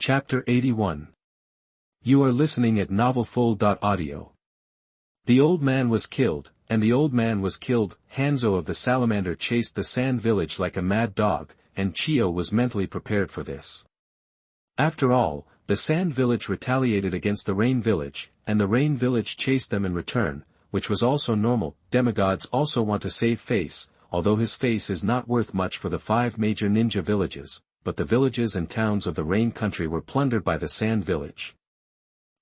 Chapter 81. You are listening at novelfull.audio. The old man was killed, and the old man was killed. Hanzo of the salamander chased the sand village like a mad dog, and Chio was mentally prepared for this. After all, the sand village retaliated against the rain village, and the rain village chased them in return, which was also normal. Demigods also want to save face, although his face is not worth much for the 5 major ninja villages, but the villages and towns of the rain country were plundered by the sand village.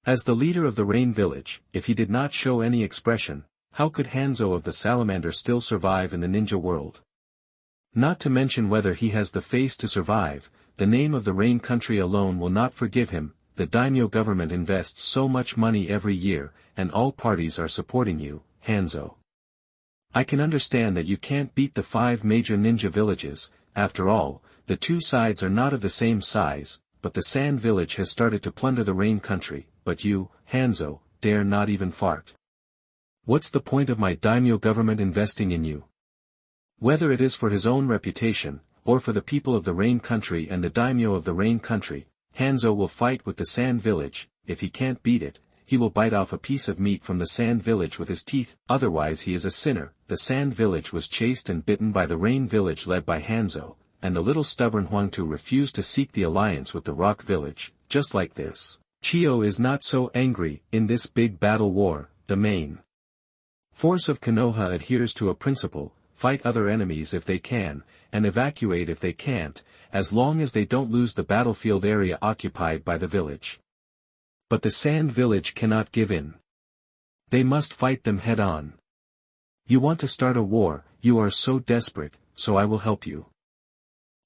As the leader of the rain village, if he did not show any expression, how could Hanzo of the salamander still survive in the ninja world? Not to mention whether he has the face to survive, the name of the rain country alone will not forgive him. The daimyo government invests so much money every year, and all parties are supporting you, Hanzo. I can understand that you can't beat the 5 major ninja villages. After all, the 2 sides are not of the same size, but the sand village has started to plunder the rain country, but you, Hanzo, dare not even fart. What's the point of my daimyo government investing in you? Whether it is for his own reputation, or for the people of the rain country and the daimyo of the rain country, Hanzo will fight with the sand village. If he can't beat it, he will bite off a piece of meat from the sand village with his teeth, otherwise he is a sinner. The sand village was chased and bitten by the rain village led by Hanzo, and the little stubborn Huangtu refused to seek the alliance with the rock village. Just like this, Chio is not so angry. In this big battle war, the main force of Konoha adheres to a principle: fight other enemies if they can, and evacuate if they can't, as long as they don't lose the battlefield area occupied by the village. But the sand village cannot give in. They must fight them head-on. You want to start a war, you are so desperate, so I will help you.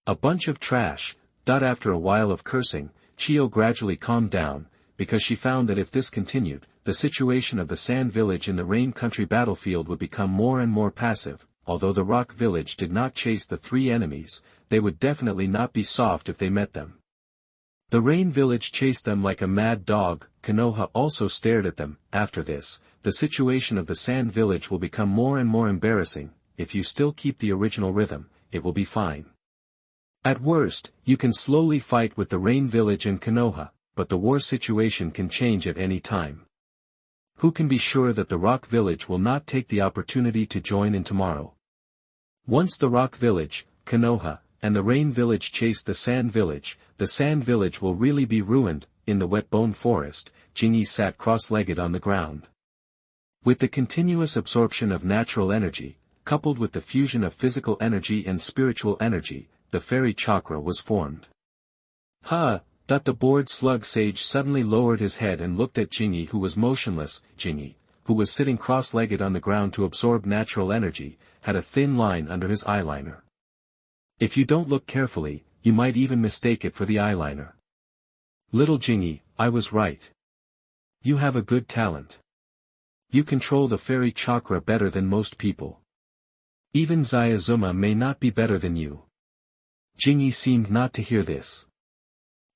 A bunch of trash. After a while of cursing, Chio gradually calmed down, because she found that if this continued, the situation of the sand village in the rain country battlefield would become more and more passive. Although the rock village did not chase the 3 enemies, they would definitely not be soft if they met them. The rain village chased them like a mad dog. Konoha also stared at them. After this, the situation of the sand village will become more and more embarrassing. If you still keep the original rhythm, it will be fine. At worst, you can slowly fight with the rain village and Konoha, but the war situation can change at any time. Who can be sure that the rock village will not take the opportunity to join in tomorrow? Once the rock village, Konoha, and the rain village chase the sand village will really be ruined. In the wet bone forest, Jinyi sat cross-legged on the ground. With the continuous absorption of natural energy, coupled with the fusion of physical energy and spiritual energy, the fairy chakra was formed. The bored slug sage suddenly lowered his head and looked at Jinyi, who was motionless. Jinyi, who was sitting cross-legged on the ground to absorb natural energy, had a thin line under his eyeliner. If you don't look carefully, you might even mistake it for the eyeliner. Little Jinyi, I was right. You have a good talent. You control the fairy chakra better than most people. Even Zayazuma may not be better than you. Jinyi seemed not to hear this.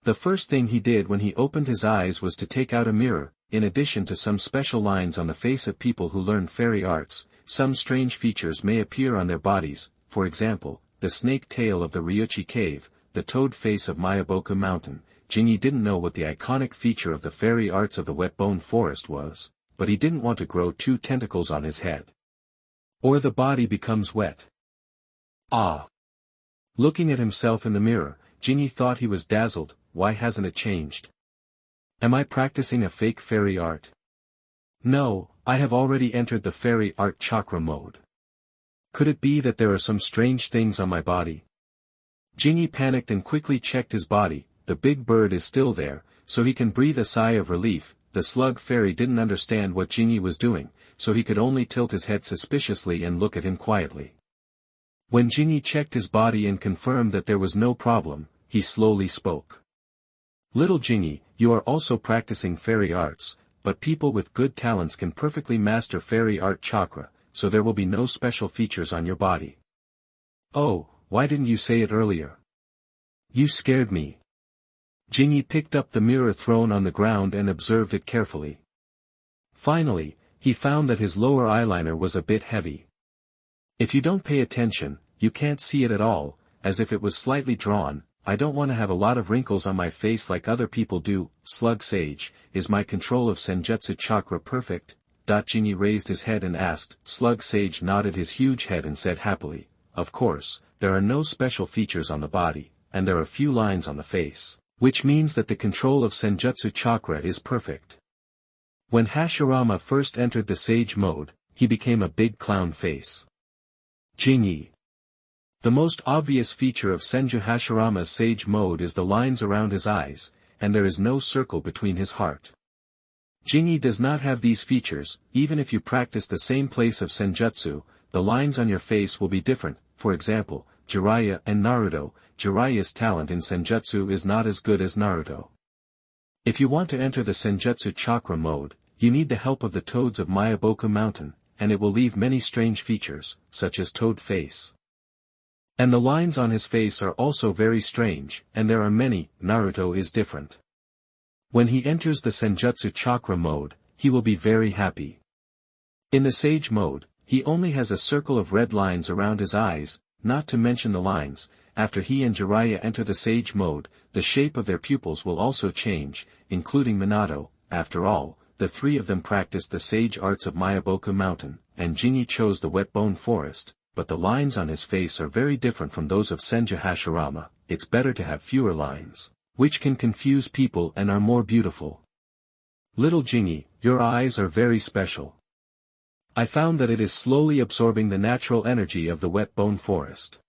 The first thing he did when he opened his eyes was to take out a mirror. In addition to some special lines on the face of people who learn fairy arts, some strange features may appear on their bodies. For example, the snake tail of the Ryuchi cave, the toad face of Mayaboku mountain. Jinyi didn't know what the iconic feature of the fairy arts of the wet bone forest was, but he didn't want to grow 2 tentacles on his head. Or the body becomes wet. Looking at himself in the mirror, Jinyi thought he was dazzled. Why hasn't it changed? Am I practicing a fake fairy art? No, I have already entered the fairy art chakra mode. Could it be that there are some strange things on my body? Jinyi panicked and quickly checked his body. The big bird is still there, so he can breathe a sigh of relief. The slug fairy didn't understand what Jinyi was doing, so he could only tilt his head suspiciously and look at him quietly. When Jinyi checked his body and confirmed that there was no problem, he slowly spoke. Little Jinyi, you are also practicing fairy arts, but people with good talents can perfectly master fairy art chakra, so there will be no special features on your body. Oh, why didn't you say it earlier? You scared me. Jinyi picked up the mirror thrown on the ground and observed it carefully. Finally, he found that his lower eyeliner was a bit heavy. If you don't pay attention, you can't see it at all, as if it was slightly drawn. I don't want to have a lot of wrinkles on my face like other people do. Slug Sage, is my control of Senjutsu chakra perfect? Jinyi raised his head and asked. Slug Sage nodded his huge head and said happily, of course, there are no special features on the body, and there are few lines on the face, which means that the control of Senjutsu chakra is perfect. When Hashirama first entered the Sage mode, he became a big clown face. Jinyi. The most obvious feature of Senju Hashirama's Sage mode is the lines around his eyes, and there is no circle between his heart. Jinyi does not have these features. Even if you practice the same place of Senjutsu, the lines on your face will be different. For example, Jiraiya and Naruto. Jiraiya's talent in Senjutsu is not as good as Naruto. If you want to enter the Senjutsu chakra mode, you need the help of the toads of Myaboku Mountain, and it will leave many strange features, such as toad face. And the lines on his face are also very strange, and there are many. Naruto is different. When he enters the Senjutsu chakra mode, he will be very happy. In the Sage mode, he only has a circle of red lines around his eyes, not to mention the lines. After he and Jiraiya enter the Sage mode, the shape of their pupils will also change, including Minato. After all, the three of them practiced the Sage arts of Myaboku Mountain, and Jinyi chose the Wet Bone Forest, but the lines on his face are very different from those of Senju Hashirama. It's better to have fewer lines, which can confuse people and are more beautiful. Little Jinyi, your eyes are very special. I found that it is slowly absorbing the natural energy of the Wet Bone Forest.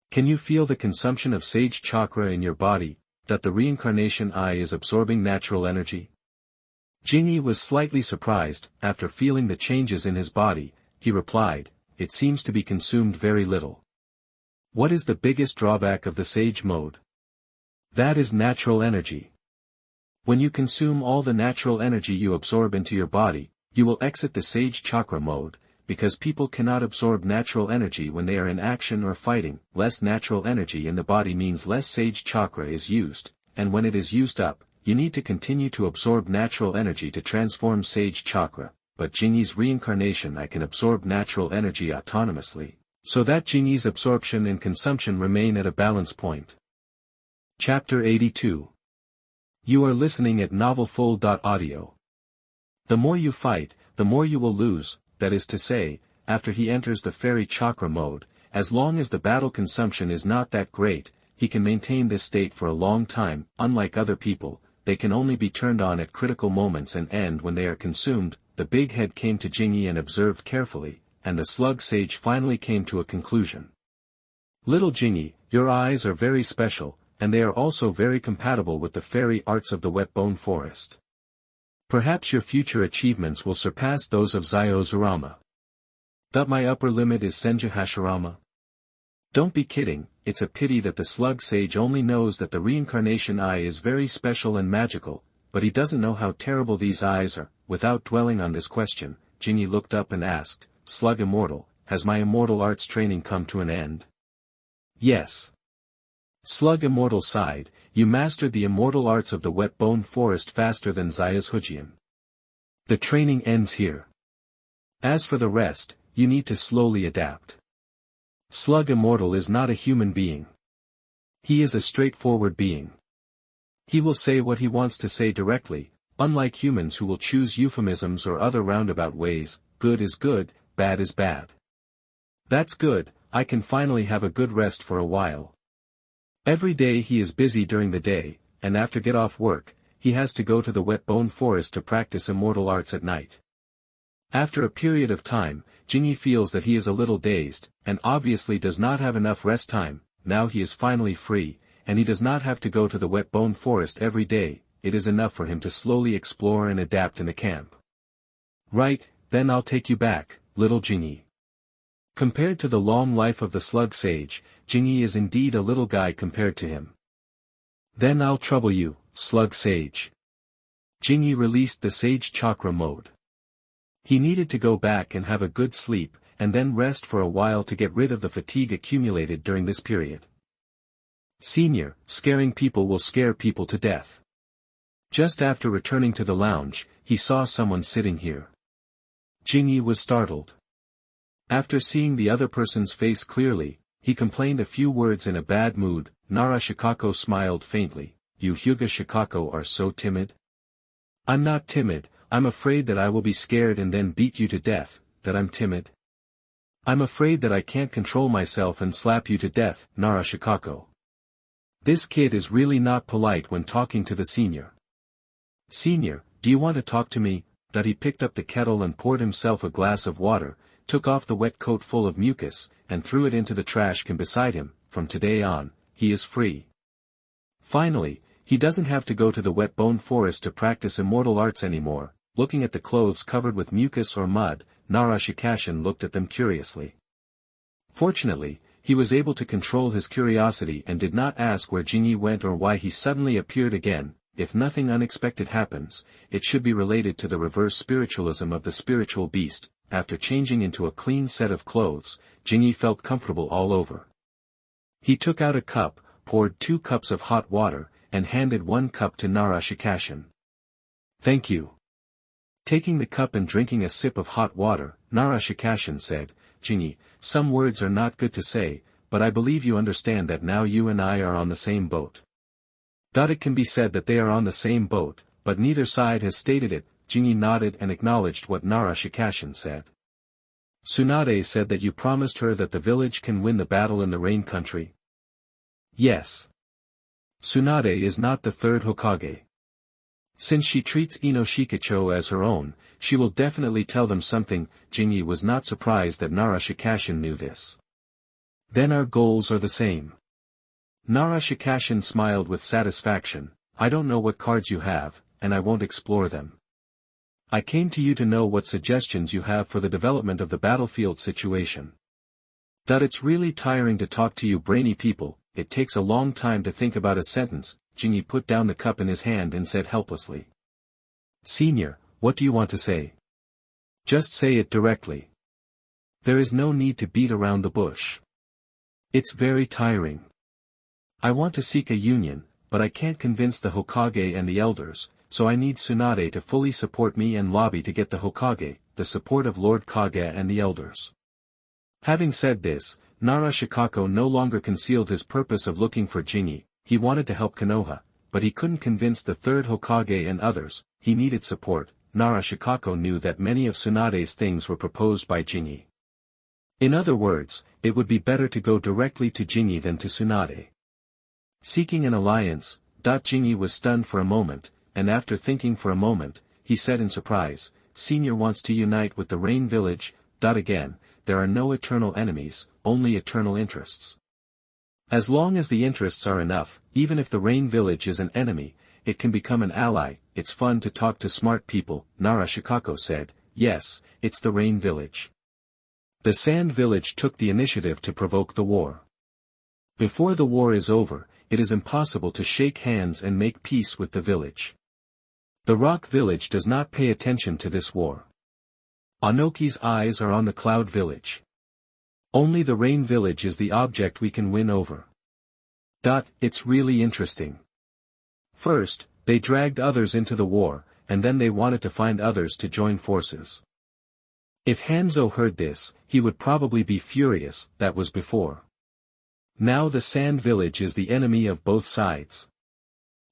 Can you feel the consumption of Sage chakra in your body, that the reincarnation eye is absorbing natural energy? Jinyi was slightly surprised. After feeling the changes in his body, he replied, it seems to be consumed very little. What is the biggest drawback of the Sage mode? That is natural energy. When you consume all the natural energy you absorb into your body, you will exit the Sage chakra mode, because people cannot absorb natural energy when they are in action or fighting. Less natural energy in the body means less Sage chakra is used, and when it is used up, you need to continue to absorb natural energy to transform Sage chakra. But Jinyi's reincarnation eye can absorb natural energy autonomously, so that Jinyi's absorption and consumption remain at a balance point. Chapter 82. You are listening at novelfull.audio. The more you fight, the more you will lose. That is to say, after he enters the Fairy chakra mode, as long as the battle consumption is not that great, he can maintain this state for a long time. Unlike other people, they can only be turned on at critical moments and end when they are consumed. The big head came to Jinyi and observed carefully, and the Slug Sage finally came to a conclusion. Little Jinyi, your eyes are very special, and they are also very compatible with the fairy arts of the Wet Bone Forest. Perhaps your future achievements will surpass those of Zyozurama. That my upper limit is Senju Hashirama? Don't be kidding. It's a pity that the Slug Sage only knows that the reincarnation eye is very special and magical, but he doesn't know how terrible these eyes are. Without dwelling on this question, Jinyi looked up and asked, Slug Immortal, has my immortal arts training come to an end? Yes. Slug Immortal sighed, you mastered the immortal arts of the Wet Bone Forest faster than Zaya's Hujian. The training ends here. As for the rest, you need to slowly adapt. Slug Immortal is not a human being. He is a straightforward being. He will say what he wants to say directly, unlike humans who will choose euphemisms or other roundabout ways. Good is good, bad is bad. That's good, I can finally have a good rest for a while. Every day he is busy during the day, and after get off work, he has to go to the Wet Bone Forest to practice immortal arts at night. After a period of time, Jinyi feels that he is a little dazed, and obviously does not have enough rest time. Now he is finally free, and he does not have to go to the Wet Bone Forest every day. It is enough for him to slowly explore and adapt in the camp. Right, then I'll take you back, little Jinyi. Compared to the long life of the Slug Sage, Jinyi is indeed a little guy compared to him. Then I'll trouble you, Slug Sage. Jinyi released the Sage Chakra mode. He needed to go back and have a good sleep, and then rest for a while to get rid of the fatigue accumulated during this period. Senior, scaring people will scare people to death. Just after returning to the lounge, he saw someone sitting here. Jinyi was startled. After seeing the other person's face clearly, he complained a few words in a bad mood. Nara Shikako smiled faintly. You Hyuga Shikako are so timid? I'm not timid, I'm afraid that I will be scared and then beat you to death, that I'm timid. I'm afraid that I can't control myself and slap you to death, Nara Shikako. This kid is really not polite when talking to the senior. Senior, do you want to talk to me? That he picked up the kettle and poured himself a glass of water, took off the wet coat full of mucus, and threw it into the trash can beside him. From today on, he is free. Finally, he doesn't have to go to the wet bone forest to practice immortal arts anymore. Looking at the clothes covered with mucus or mud, Nara Shikashin looked at them curiously. Fortunately, he was able to control his curiosity and did not ask where Jinyi went or why he suddenly appeared again. If nothing unexpected happens, it should be related to the reverse spiritualism of the spiritual beast. After changing into a clean set of clothes, Jinyi felt comfortable all over. He took out a cup, poured 2 cups of hot water, and handed 1 cup to Nara Shikashin. Thank you. Taking the cup and drinking a sip of hot water, Nara Shikashin said, Jinyi, some words are not good to say, but I believe you understand that now you and I are on the same boat. It can be said that they are on the same boat, but neither side has stated it. Jinyi nodded and acknowledged what Nara Shikashin said. Tsunade said that you promised her that the village can win the battle in the rain country. Yes. Tsunade is not the 3rd Hokage. Since she treats Inoshikacho as her own, she will definitely tell them something. Jinyi was not surprised that Nara Shikashin knew this. Then our goals are the same. Nara Shikashin smiled with satisfaction. I don't know what cards you have, and I won't explore them. I came to you to know what suggestions you have for the development of the battlefield situation. It's really tiring to talk to you brainy people, it takes a long time to think about a sentence. Jinyi put down the cup in his hand and said helplessly. Senior, what do you want to say? Just say it directly. There is no need to beat around the bush. It's very tiring. I want to seek a union, but I can't convince the Hokage and the elders, so I need Tsunade to fully support me and lobby to get the Hokage, the support of Lord Kage and the elders. Having said this, Nara Shikako no longer concealed his purpose of looking for Jinyi. He wanted to help Konoha, but he couldn't convince the 3rd Hokage and others. He needed support. Nara Shikako knew that many of Tsunade's things were proposed by Jinyi. In other words, it would be better to go directly to Jinyi than to Tsunade. Seeking an alliance, Jinyi was stunned for a moment, and after thinking for a moment, he said in surprise, Senior wants to unite with the Rain Village. Again, there are no eternal enemies, only eternal interests. As long as the interests are enough, even if the Rain Village is an enemy, it can become an ally. It's fun to talk to smart people, Nara Shikako said. Yes, it's the Rain Village. The Sand Village took the initiative to provoke the war. Before the war is over, it is impossible to shake hands and make peace with the village. The Rock Village does not pay attention to this war. Anoki's eyes are on the Cloud Village. Only the Rain Village is the object we can win over. It's really interesting. First, they dragged others into the war, and then they wanted to find others to join forces. If Hanzo heard this, he would probably be furious. That was before. Now the Sand Village is the enemy of both sides.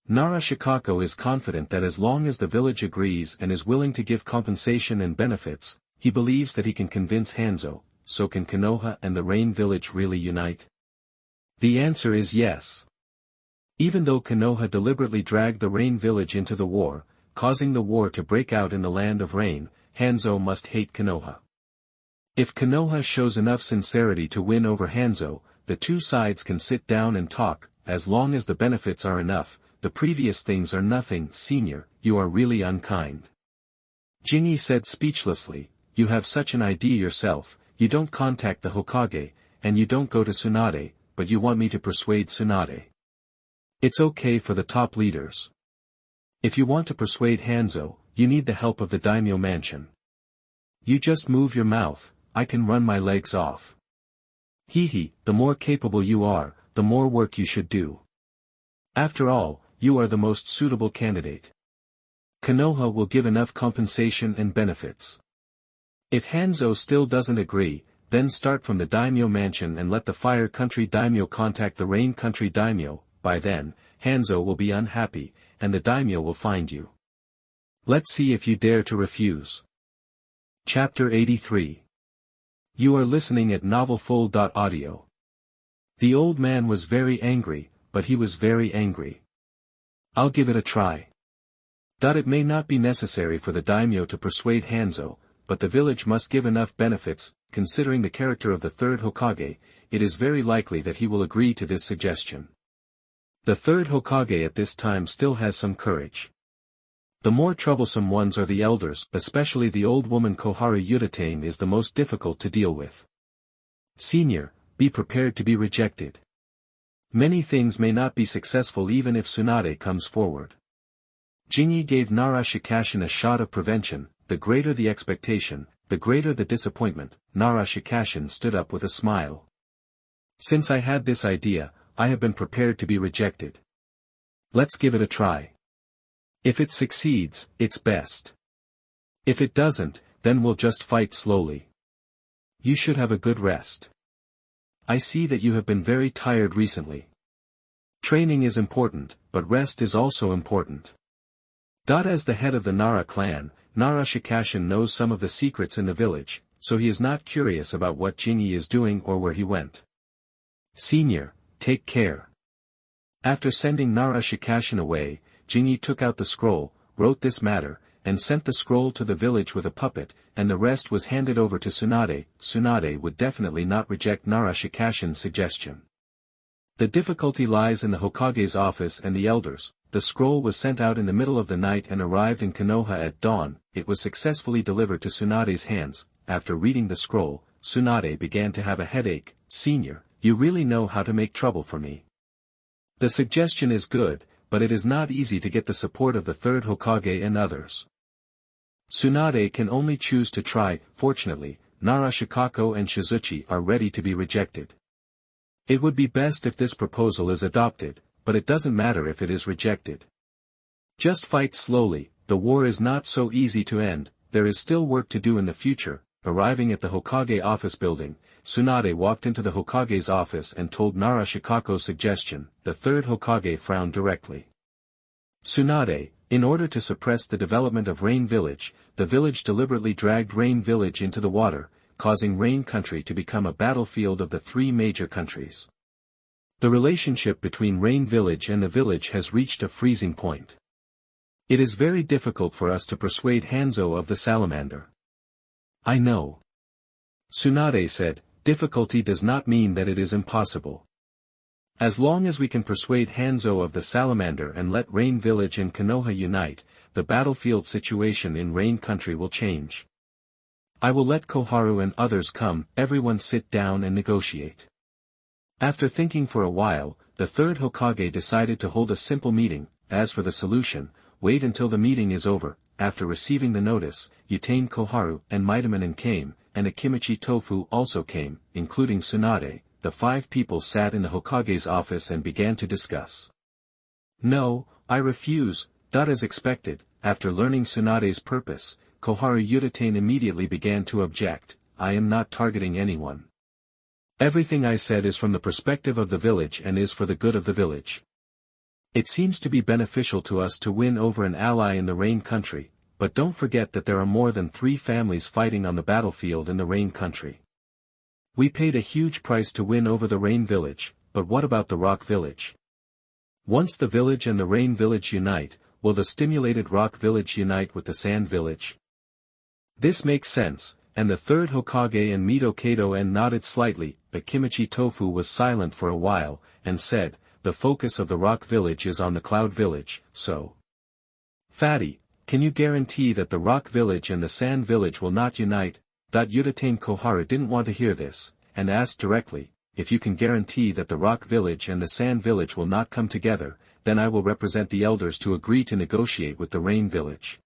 Nara Shikako is confident that as long as the village agrees and is willing to give compensation and benefits, he believes that he can convince Hanzo. So can Konoha and the Rain Village really unite? The answer is yes. Even though Konoha deliberately dragged the Rain Village into the war, causing the war to break out in the Land of Rain, Hanzo must hate Konoha. If Konoha shows enough sincerity to win over Hanzo, the two sides can sit down and talk. As long as the benefits are enough, the previous things are nothing. Senior, you are really unkind. Jinyi said speechlessly, you have such an idea yourself. You don't contact the Hokage, and you don't go to Tsunade, but you want me to persuade Tsunade. It's okay for the top leaders. If you want to persuade Hanzo, you need the help of the daimyo mansion. You just move your mouth, I can run my legs off. The more capable you are, the more work you should do. After all, you are the most suitable candidate. Konoha will give enough compensation and benefits. If Hanzo still doesn't agree, then start from the daimyo mansion and let the fire country daimyo contact the rain country daimyo. By then, Hanzo will be unhappy, and the daimyo will find you. Let's see if you dare to refuse. Chapter 83. You are listening at novelfull.audio. The old man was very angry, but he was very angry. I'll give it a try. It may not be necessary for the daimyo to persuade Hanzo, but the village must give enough benefits. Considering the character of the third Hokage, it is very likely that he will agree to this suggestion. The third Hokage at this time still has some courage. The more troublesome ones are the elders, especially the old woman Koharu Udatane is the most difficult to deal with. Senior, be prepared to be rejected. Many things may not be successful even if Tsunade comes forward. Jinyi gave Nara Shikashin a shot of prevention. The greater the expectation, the greater the disappointment. Nara Shikashin stood up with a smile. Since I had this idea, I have been prepared to be rejected. Let's give it a try. If it succeeds, it's best. If it doesn't, then we'll just fight slowly. You should have a good rest. I see that you have been very tired recently. Training is important, but rest is also important. As the head of the Nara clan, Nara Shikashin knows some of the secrets in the village, so he is not curious about what Jinyi is doing or where he went. Senior, take care. After sending Nara Shikashin away, Jinyi took out the scroll, wrote this matter, and sent the scroll to the village with a puppet, and the rest was handed over to Tsunade. Tsunade would definitely not reject Nara Shikashin's suggestion. The difficulty lies in the Hokage's office and the elders. The scroll was sent out in the middle of the night and arrived in Konoha at dawn. It was successfully delivered to Tsunade's hands. After reading the scroll, Tsunade began to have a headache. Senior, you really know how to make trouble for me. The suggestion is good, but it is not easy to get the support of the third Hokage and others. Tsunade can only choose to try. Fortunately, Nara Shikako and Shizuchi are ready to be rejected. It would be best if this proposal is adopted, but it doesn't matter if it is rejected. Just fight slowly. The war is not so easy to end. There is still work to do in the future. Arriving at the Hokage office building, Tsunade walked into the Hokage's office and told Nara Shikako's suggestion. The third Hokage frowned directly. Tsunade, in order to suppress the development of Rain Village, the village deliberately dragged Rain Village into the water, causing Rain Country to become a battlefield of the three major countries. The relationship between Rain Village and the village has reached a freezing point. It is very difficult for us to persuade Hanzo of the salamander. I know. Tsunade said, difficulty does not mean that it is impossible. As long as we can persuade Hanzo of the salamander and let Rain Village and Konoha unite, the battlefield situation in Rain Country will change. I will let Koharu and others come. Everyone sit down and negotiate. After thinking for a while, the third Hokage decided to hold a simple meeting. As for the solution, wait until the meeting is over. After receiving the notice, Yutane Koharu and Maidamanen came, and Akimichi Tofu also came, including Tsunade. The 5 people sat in the Hokage's office and began to discuss. No, I refuse. As expected, after learning Tsunade's purpose, Koharu Udatane immediately began to object. I am not targeting anyone. Everything I said is from the perspective of the village and is for the good of the village. It seems to be beneficial to us to win over an ally in the Rain Country, but don't forget that there are more than 3 families fighting on the battlefield in the Rain Country. We paid a huge price to win over the Rain Village, but what about the Rock Village? Once the village and the Rain Village unite, will the stimulated Rock Village unite with the Sand Village? This makes sense, and the third Hokage and Mito Kato nodded slightly. Akimichi Tofu was silent for a while, and said, the focus of the Rock Village is on the Cloud Village, so. Fatty, can you guarantee that the Rock Village and the Sand Village will not unite? Udatane Koharu didn't want to hear this, and asked directly, if you can guarantee that the Rock Village and the Sand Village will not come together, then I will represent the elders to agree to negotiate with the Rain Village.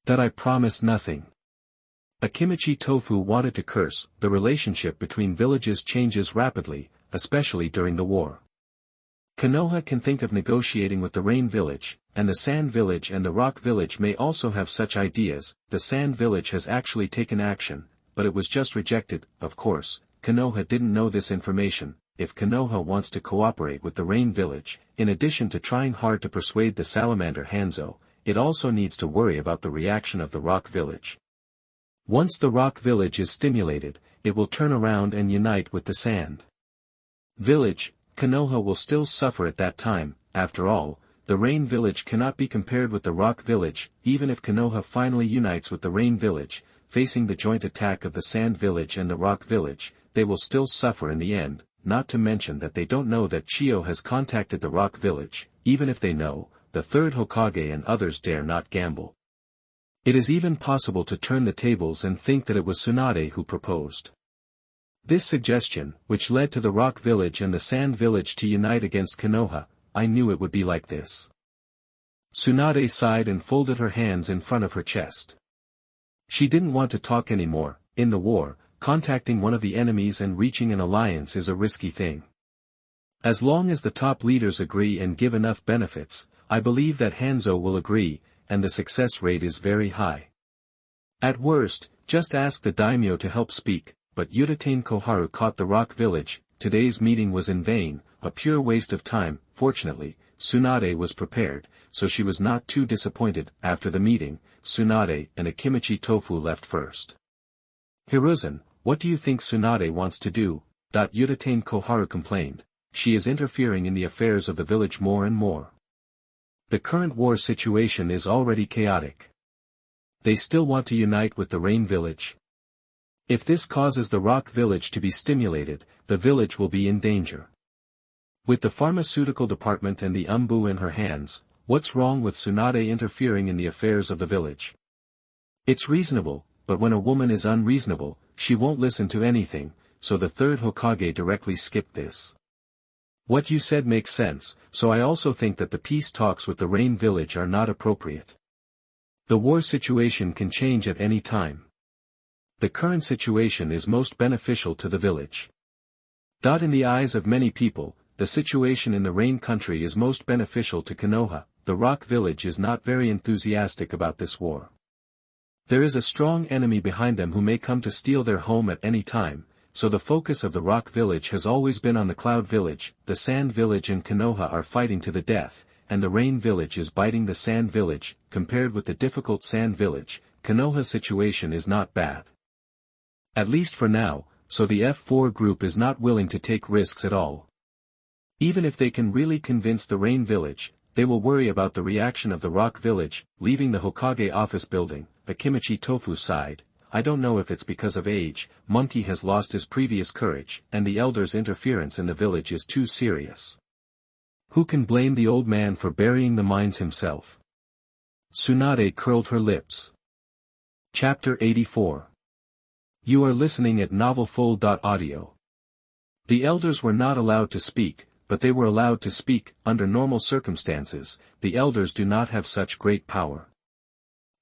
I promise nothing. Akimichi Tofu wanted to curse. The relationship between villages changes rapidly, especially during the war. Konoha can think of negotiating with the Rain Village, and the Sand Village and the Rock Village may also have such ideas. The Sand Village has actually taken action. but it was just rejected. Of course, Konoha didn't know this information. If Konoha wants to cooperate with the Rain Village, in addition to trying hard to persuade the salamander Hanzo, it also needs to worry about the reaction of the Rock Village. Once the Rock Village is stimulated, it will turn around and unite with the Sand Village. Konoha will still suffer at that time. After all, the Rain Village cannot be compared with the Rock Village. Even if Konoha finally unites with the Rain Village, facing the joint attack of the Sand Village and the Rock Village, they will still suffer in the end, not to mention that they don't know that Chiyo has contacted the Rock Village. Even if they know, the third Hokage and others dare not gamble. It is even possible to turn the tables and think that it was Tsunade who proposed this suggestion, which led to the Rock Village and the Sand Village to unite against Konoha. I knew it would be like this. Tsunade sighed and folded her hands in front of her chest. She didn't want to talk anymore. In the war, contacting one of the enemies and reaching an alliance is a risky thing. As long as the top leaders agree and give enough benefits, I believe that Hanzo will agree, and the success rate is very high. At worst, just ask the daimyo to help speak. But Udatain Koharu caught the Rock Village. Today's meeting was in vain, a pure waste of time. Fortunately, Tsunade was prepared, so she was not too disappointed. After the meeting, Tsunade and Akimichi Tofu left first. Hiruzen, what do you think Tsunade wants to do? Udatain Koharu complained. She is interfering in the affairs of the village more and more. The current war situation is already chaotic. They still want to unite with the Rain Village. If this causes the Rock Village to be stimulated, the village will be in danger. With the pharmaceutical department and the umbu in her hands, what's wrong with Tsunade interfering in the affairs of the village? It's reasonable, but when a woman is unreasonable, she won't listen to anything, so the third Hokage directly skipped this. What you said makes sense, so I also think that the peace talks with the Rain Village are not appropriate. The war situation can change at any time. The current situation is most beneficial to the village. In the eyes of many people, the situation in the Rain country is most beneficial to Konoha. The Rock Village is not very enthusiastic about this war. There is a strong enemy behind them who may come to steal their home at any time, so the focus of the Rock Village has always been on the Cloud Village. The Sand Village and Konoha are fighting to the death, and the Rain Village is biting the Sand Village. Compared with the difficult Sand Village, Konoha's situation is not bad. At least for now, so the F4 group is not willing to take risks at all. Even if they can really convince the Rain Village, they will worry about the reaction of the Rock Village. Leaving the Hokage office building, Akimichi Tofu sighed. I don't know if it's because of age, Monkey has lost his previous courage, and the elders' interference in the village is too serious. Who can blame the old man for burying the mines himself? Tsunade curled her lips. Chapter 84. You are listening at novelfull.audio. The elders were not allowed to speak, but they were allowed to speak. Under normal circumstances, the elders do not have such great power.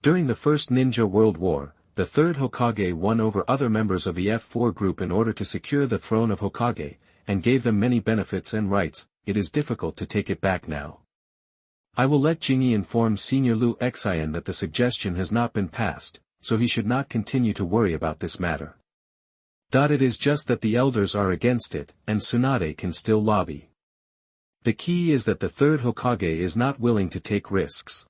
During the First Ninja World War, the third Hokage won over other members of the F4 group in order to secure the throne of Hokage, and gave them many benefits and rights. It is difficult to take it back now. I will let Jingi inform Senior Liu Xian that the suggestion has not been passed, so he should not continue to worry about this matter. It is just that the elders are against it, and Tsunade can still lobby. The key is that the third Hokage is not willing to take risks.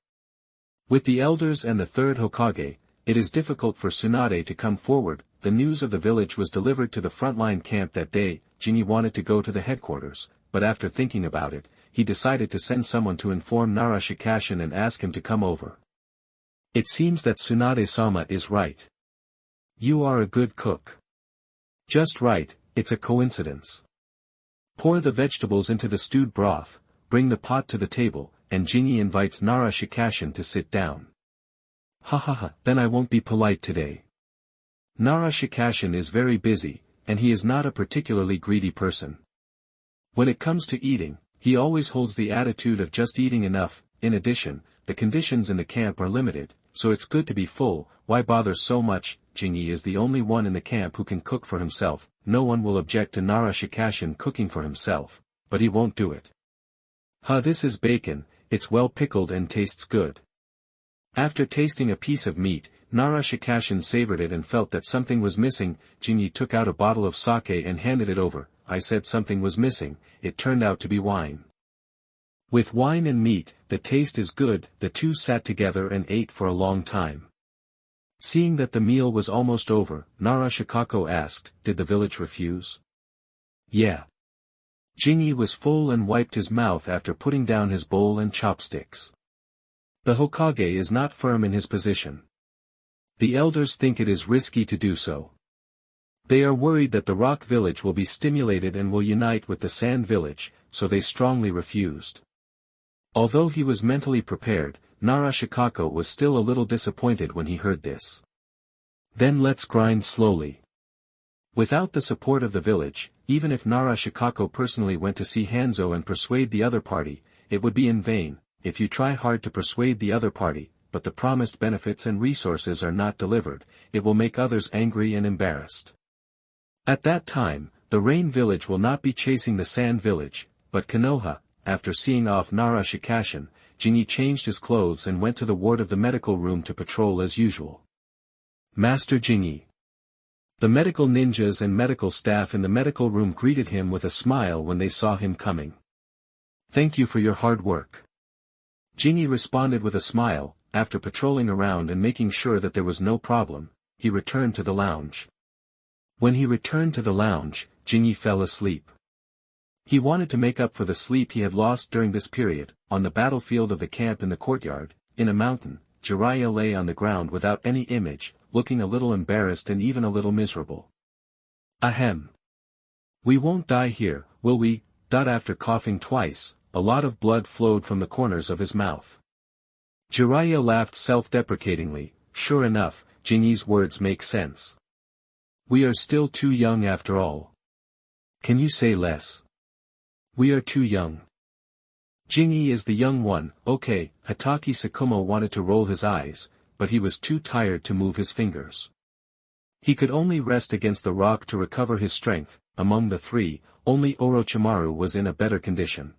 With the elders and the third Hokage, it is difficult for Tsunade to come forward. The news of the village was delivered to the frontline camp that day. Jingi wanted to go to the headquarters, but after thinking about it, he decided to send someone to inform Nara Shikashin and ask him to come over. It seems that Tsunade-sama is right. You are a good cook. Just right, it's a coincidence. Pour the vegetables into the stewed broth, bring the pot to the table, and Jingi invites Nara Shikashin to sit down. Then I won't be polite today. Nara Shikashin is very busy, and he is not a particularly greedy person. When it comes to eating, he always holds the attitude of just eating enough. In addition, the conditions in the camp are limited, so it's good to be full. Why bother so much? Jingi is the only one in the camp who can cook for himself. No one will object to Nara Shikashin cooking for himself, but he won't do it. This is bacon, it's well pickled and tastes good. After tasting a piece of meat, Nara Shikashin savored it and felt that something was missing. Jinyi took out a bottle of sake and handed it over. I said something was missing, it turned out to be wine. With wine and meat, the taste is good. The two sat together and ate for a long time. Seeing that the meal was almost over, Nara Shikako asked, did the village refuse? Yeah. Jinyi was full and wiped his mouth after putting down his bowl and chopsticks. The Hokage is not firm in his position. The elders think it is risky to do so. They are worried that the rock village will be stimulated and will unite with the sand village, so they strongly refused. Although he was mentally prepared, Nara Shikako was still a little disappointed when he heard this. Then let's grind slowly. Without the support of the village, even if Nara Shikako personally went to see Hanzo and persuade the other party, it would be in vain. If you try hard to persuade the other party, but the promised benefits and resources are not delivered, it will make others angry and embarrassed. At that time, the Rain Village will not be chasing the Sand Village, but Konoha. After seeing off Nara Shikashin, Jinyi changed his clothes and went to the ward of the medical room to patrol as usual. Master Jinyi. The medical ninjas and medical staff in the medical room greeted him with a smile when they saw him coming. Thank you for your hard work. Jinyi responded with a smile. After patrolling around and making sure that there was no problem, he returned to the lounge. When he returned to the lounge, Jinyi fell asleep. He wanted to make up for the sleep he had lost during this period. On the battlefield of the camp in the courtyard, in a mountain, Jiraiya lay on the ground without any image, looking a little embarrassed and even a little miserable. Ahem. We won't die here, will we? After coughing twice, a lot of blood flowed from the corners of his mouth. Jiraiya laughed self-deprecatingly. Sure enough, Jinyi's words make sense. We are still too young after all. Can you say less? We are too young. Jinyi is the young one. Okay. Hatake Sakumo wanted to roll his eyes, but he was too tired to move his fingers. He could only rest against the rock to recover his strength. Among the three, only Orochimaru was in a better condition.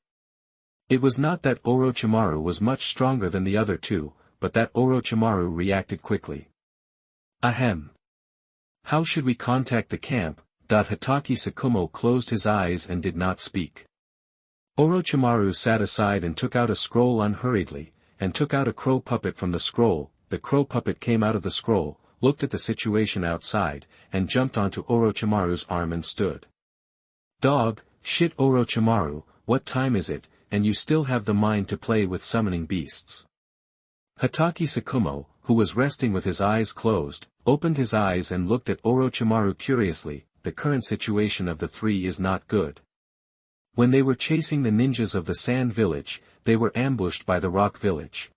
It was not that Orochimaru was much stronger than the other two, but that Orochimaru reacted quickly. Ahem. How should we contact the camp? Hatake Sakumo closed his eyes and did not speak. Orochimaru sat aside and took out a scroll unhurriedly, and took out a crow puppet from the scroll. The crow puppet came out of the scroll, looked at the situation outside, and jumped onto Orochimaru's arm and stood. Dog, shit Orochimaru, what time is it, and you still have the mind to play with summoning beasts? Hatake Sakumo, who was resting with his eyes closed, opened his eyes and looked at Orochimaru curiously. The current situation of the three is not good. When they were chasing the ninjas of the Sand Village, they were ambushed by the Rock Village.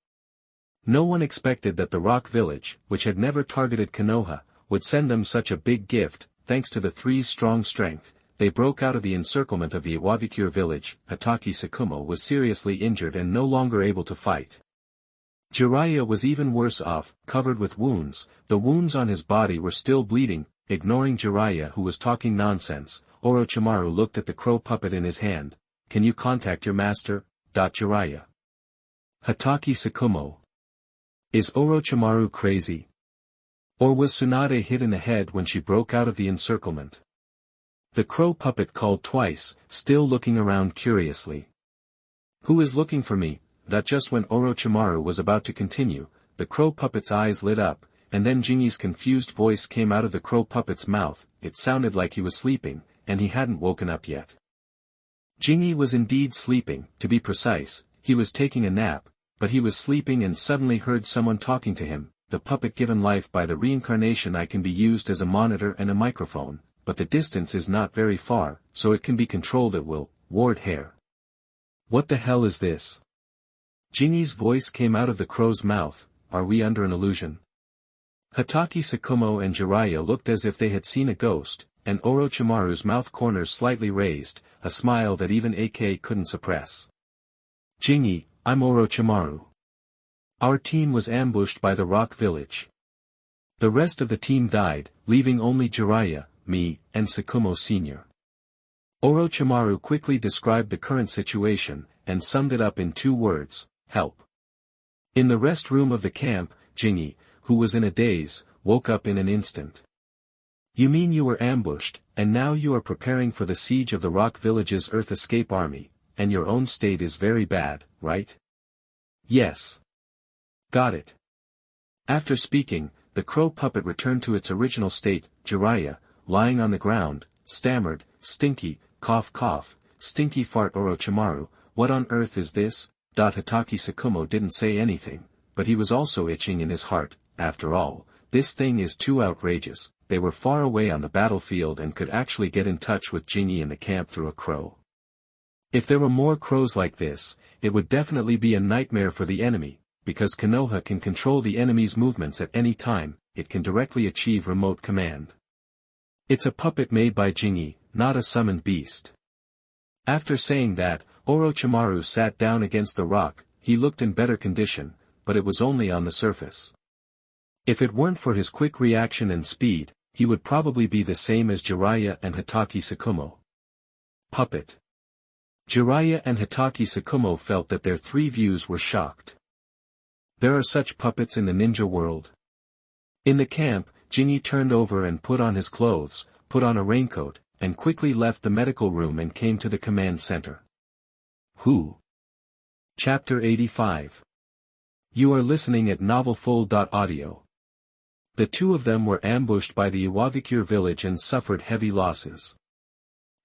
No one expected that the Rock Village, which had never targeted Konoha, would send them such a big gift. Thanks to the three's strong strength, they broke out of the encirclement of the Iwabikure village. Hatake Sakumo was seriously injured and no longer able to fight. Jiraiya was even worse off, covered with wounds. The wounds on his body were still bleeding. Ignoring Jiraiya, who was talking nonsense, Orochimaru looked at the crow puppet in his hand. Can you contact your master? Jiraiya. Hatake Sakumo. Is Orochimaru crazy? Or was Tsunade hit in the head when she broke out of the encirclement? The crow puppet called twice, still looking around curiously. Who is looking for me? Just when Orochimaru was about to continue, the crow puppet's eyes lit up, and then Jinyi's confused voice came out of the crow puppet's mouth. It sounded like he was sleeping, and he hadn't woken up yet. Jinyi was indeed sleeping. To be precise, he was taking a nap, but he was sleeping and suddenly heard someone talking to him. The puppet given life by the reincarnation I can be used as a monitor and a microphone, but the distance is not very far, so it can be controlled at will. Ward hair. What the hell is this? Jinyi's voice came out of the crow's mouth. Are we under an illusion? Hatake Sakumo and Jiraiya looked as if they had seen a ghost, and Orochimaru's mouth corners slightly raised, a smile that even AK couldn't suppress. Jinyi, I'm Orochimaru. Our team was ambushed by the Rock Village. The rest of the team died, leaving only Jiraiya, me, and Sakumo Sr. Orochimaru quickly described the current situation, and summed it up in 2 words, help. In the rest room of the camp, Jinyi, who was in a daze, woke up in an instant. You mean you were ambushed, and now you are preparing for the siege of the Rock Village's Earth Escape Army, and your own state is very bad, right? Yes. Got it. After speaking, the crow puppet returned to its original state. Jiraiya, lying on the ground, stammered, "Stinky, cough cough, stinky fart Orochimaru, what on earth is this?" Hitaki Tsukumo didn't say anything, but he was also itching in his heart. After all, this thing is too outrageous. They were far away on the battlefield and could actually get in touch with Jinyi in the camp through a crow. If there were more crows like this, it would definitely be a nightmare for the enemy, because Konoha can control the enemy's movements at any time. It can directly achieve remote command. It's a puppet made by Jinyi, not a summoned beast. After saying that, Orochimaru sat down against the rock. He looked in better condition, but it was only on the surface. If it weren't for his quick reaction and speed, he would probably be the same as Jiraiya and Hitaki Tsukumo. Puppet. Jiraiya and Hitaki Tsukumo felt that their three views were shocked. There are such puppets in the ninja world. In the camp, Jinyi turned over and put on his clothes, put on a raincoat, and quickly left the medical room and came to the command center. Who? Chapter 85. You are listening at novelfull.audio. The two of them were ambushed by the Iwagakure village and suffered heavy losses.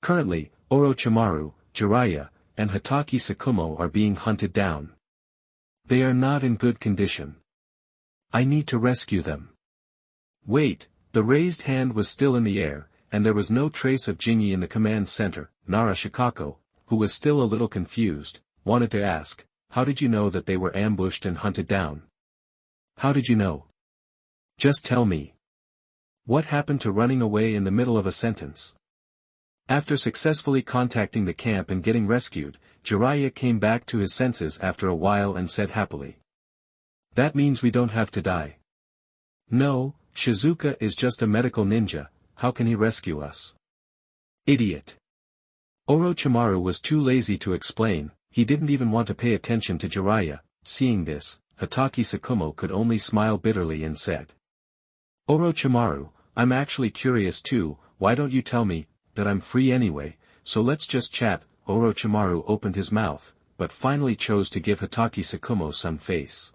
Currently, Orochimaru, Jiraiya, and Hitaki Tsukumo are being hunted down. They are not in good condition. I need to rescue them. Wait, the raised hand was still in the air, and there was no trace of Jinyi in the command center. Nara Shikako, who was still a little confused, wanted to ask, how did you know that they were ambushed and hunted down? How did you know? Just tell me. What happened to running away in the middle of a sentence? After successfully contacting the camp and getting rescued, Jiraiya came back to his senses after a while and said happily. That means we don't have to die. No, Shizuka is just a medical ninja, how can he rescue us? Idiot. Orochimaru was too lazy to explain, he didn't even want to pay attention to Jiraiya. Seeing this, Hitaki Tsukumo could only smile bitterly and said. Orochimaru, I'm actually curious too, why don't you tell me, that I'm free anyway, so let's just chat. Orochimaru opened his mouth, but finally chose to give Hitaki Tsukumo some face.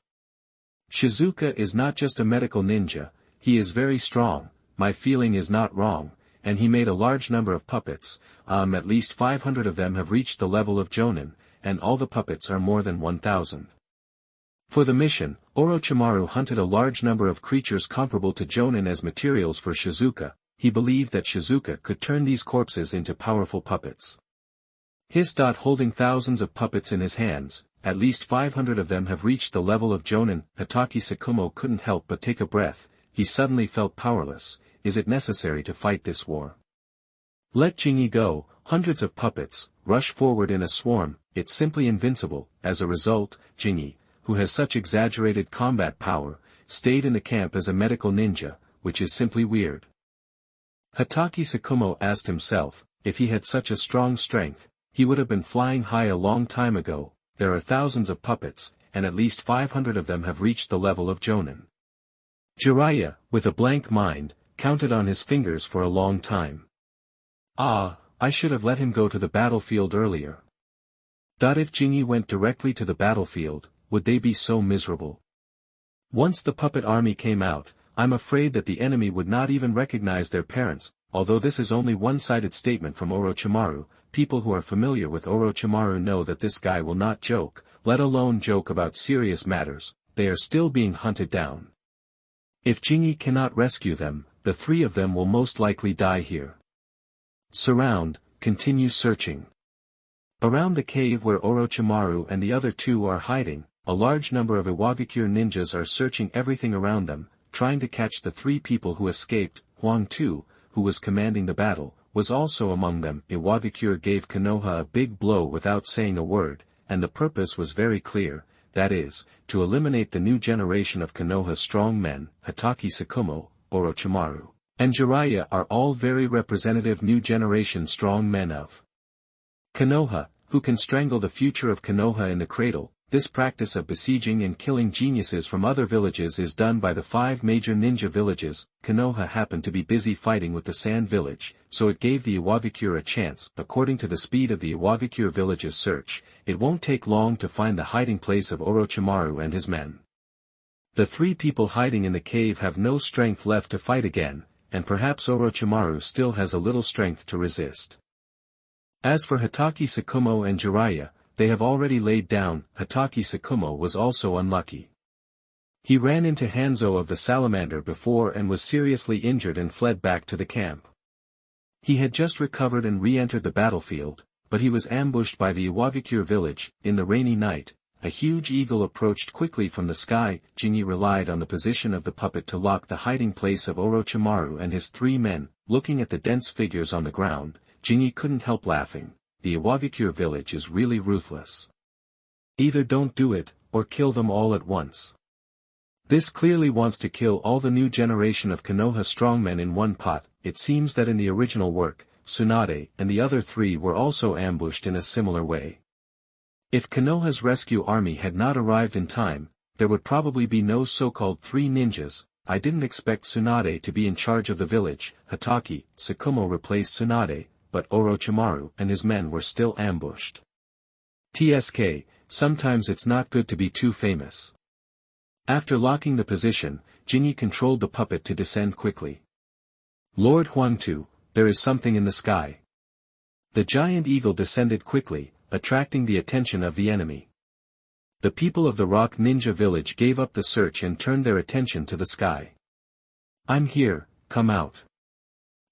Shizuka is not just a medical ninja, he is very strong, my feeling is not wrong, and he made a large number of puppets. At least 500 of them have reached the level of Jonin, and all the puppets are more than 1,000. For the mission, Orochimaru hunted a large number of creatures comparable to Jonin as materials for Shizuka. He believed that Shizuka could turn these corpses into powerful puppets. Holding thousands of puppets in his hands, at least 500 of them have reached the level of Jonin. Hitaki Tsukumo couldn't help but take a breath, he suddenly felt powerless. Is it necessary to fight this war? Let Jinyi go. Hundreds of puppets rush forward in a swarm, it's simply invincible. As a result, Jinyi, who has such exaggerated combat power, stayed in the camp as a medical ninja, which is simply weird. Hitaki Tsukumo asked himself, if he had such a strong strength, he would have been flying high a long time ago. There are thousands of puppets, and at least 500 of them have reached the level of Jonin. Jiraiya, with a blank mind, counted on his fingers for a long time. I should have let him go to the battlefield earlier. If Jinyi went directly to the battlefield, would they be so miserable? Once the puppet army came out, I'm afraid that the enemy would not even recognize their parents. Although this is only one-sided statement from Orochimaru, people who are familiar with Orochimaru know that this guy will not joke, let alone joke about serious matters. They are still being hunted down. If Jinyi cannot rescue them, the three of them will most likely die here. Surround, continue searching. Around the cave where Orochimaru and the other two are hiding, a large number of Iwagakure ninjas are searching everything around them, trying to catch the three people who escaped. Huang Tu, who was commanding the battle, was also among them. Iwagakure gave Konoha a big blow without saying a word, and the purpose was very clear, that is, to eliminate the new generation of Konoha strong men. Hitaki Tsukumo, Orochimaru, and Jiraiya are all very representative new generation strong men of Konoha, who can strangle the future of Konoha in the cradle. this practice of besieging and killing geniuses from other villages is done by the 5 major ninja villages. Konoha happened to be busy fighting with the Sand Village, so it gave the Iwagakure a chance. According to the speed of the Iwagakure village's search, it won't take long to find the hiding place of Orochimaru and his men. The 3 people hiding in the cave have no strength left to fight again, and perhaps Orochimaru still has a little strength to resist. As for Hatake Tsukumo and Jiraiya, they have already laid down. Hatake Tsukumo was also unlucky. He ran into Hanzo of the Salamander before and was seriously injured and fled back to the camp. He had just recovered and re-entered the battlefield, but he was ambushed by the Iwagakure village. In the rainy night, a huge eagle approached quickly from the sky. Jinyi relied on the position of the puppet to lock the hiding place of Orochimaru and his 3 men. Looking at the dense figures on the ground, Jinyi couldn't help laughing. The Iwagakure village is really ruthless. Either don't do it, or kill them all at once. This clearly wants to kill all the new generation of Konoha strongmen in one pot. It seems that in the original work, Tsunade and the other 3 were also ambushed in a similar way. If Konoha's rescue army had not arrived in time, there would probably be no so-called 3 ninjas. I didn't expect Tsunade to be in charge of the village. Hatake Tsukumo replaced Tsunade, but Orochimaru and his men were still ambushed. TSK, sometimes it's not good to be too famous. After locking the position, Jinyi controlled the puppet to descend quickly. Lord Huangtu, there is something in the sky. The giant eagle descended quickly, attracting the attention of the enemy. The people of the Rock Ninja village gave up the search and turned their attention to the sky. I'm here, come out.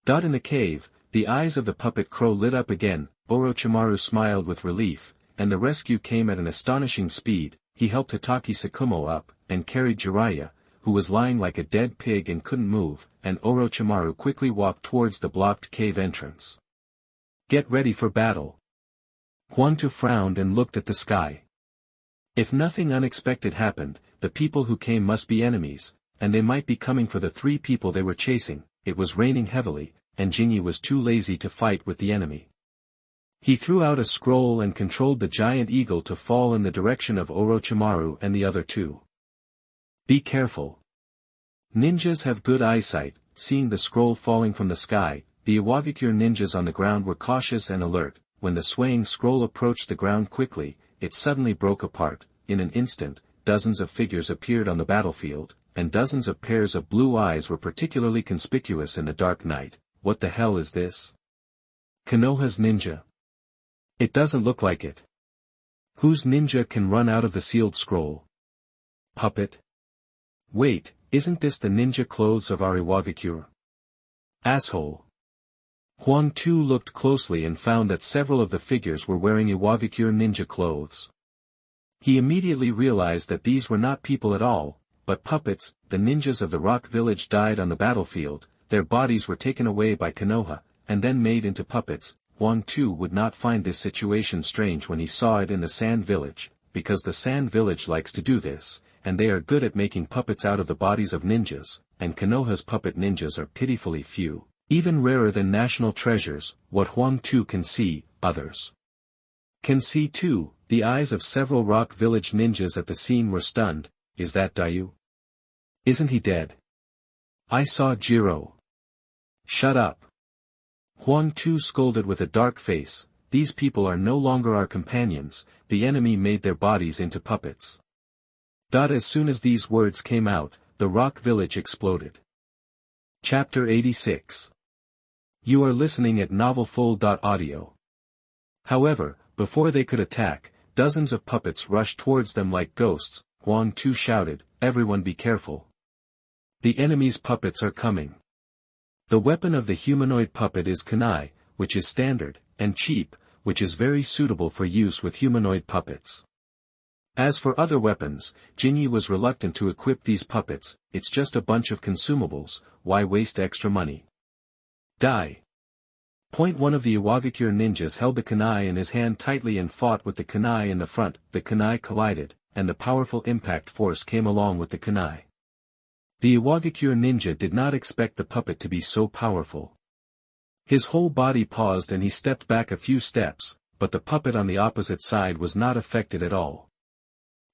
In the cave, the eyes of the puppet crow lit up again. Orochimaru smiled with relief, and the rescue came at an astonishing speed. He helped Hatake Tsukumo up, and carried Jiraiya, who was lying like a dead pig and couldn't move, and Orochimaru quickly walked towards the blocked cave entrance. Get ready for battle. Huangtu frowned and looked at the sky. If nothing unexpected happened, the people who came must be enemies, and they might be coming for the 3 people they were chasing. It was raining heavily, and Jinyi was too lazy to fight with the enemy. He threw out a scroll and controlled the giant eagle to fall in the direction of Orochimaru and the other 2. Be careful. Ninjas have good eyesight. Seeing the scroll falling from the sky, the Iwagakure ninjas on the ground were cautious and alert. When the swaying scroll approached the ground quickly, it suddenly broke apart. In an instant, dozens of figures appeared on the battlefield, and dozens of pairs of blue eyes were particularly conspicuous in the dark night. What the hell is this? Konoha's ninja. It doesn't look like it. Whose ninja can run out of the sealed scroll? Puppet? Wait, isn't this the ninja clothes of our Iwagakure? Asshole. Huangtu looked closely and found that several of the figures were wearing Iwagakure ninja clothes. He immediately realized that these were not people at all, but puppets. The ninjas of the rock village died on the battlefield. Their bodies were taken away by Konoha, and then made into puppets. Huangtu would not find this situation strange when he saw it in the Sand Village, because the Sand Village likes to do this, and they are good at making puppets out of the bodies of ninjas, and Konoha's puppet ninjas are pitifully few, even rarer than national treasures. What Huangtu can see, others can see too. The eyes of several rock village ninjas at the scene were stunned. Is that Dayu? Isn't he dead? I saw Jiro. Shut up. Huangtu scolded with a dark face. These people are no longer our companions. The enemy made their bodies into puppets. As soon as these words came out, the rock village exploded. Chapter 86. You are listening at novelfull.audio. However, before they could attack, dozens of puppets rushed towards them like ghosts. Huangtu shouted, "Everyone be careful. The enemy's puppets are coming." The weapon of the humanoid puppet is kunai, which is standard, and cheap, which is very suitable for use with humanoid puppets. As for other weapons, Jinyi was reluctant to equip these puppets. It's just a bunch of consumables, why waste extra money? Die. One of the Iwagakure ninjas held the kunai in his hand tightly and fought with the kunai in the front. The kunai collided, and the powerful impact force came along with the kunai. The Iwagakure ninja did not expect the puppet to be so powerful. His whole body paused and he stepped back a few steps, but the puppet on the opposite side was not affected at all.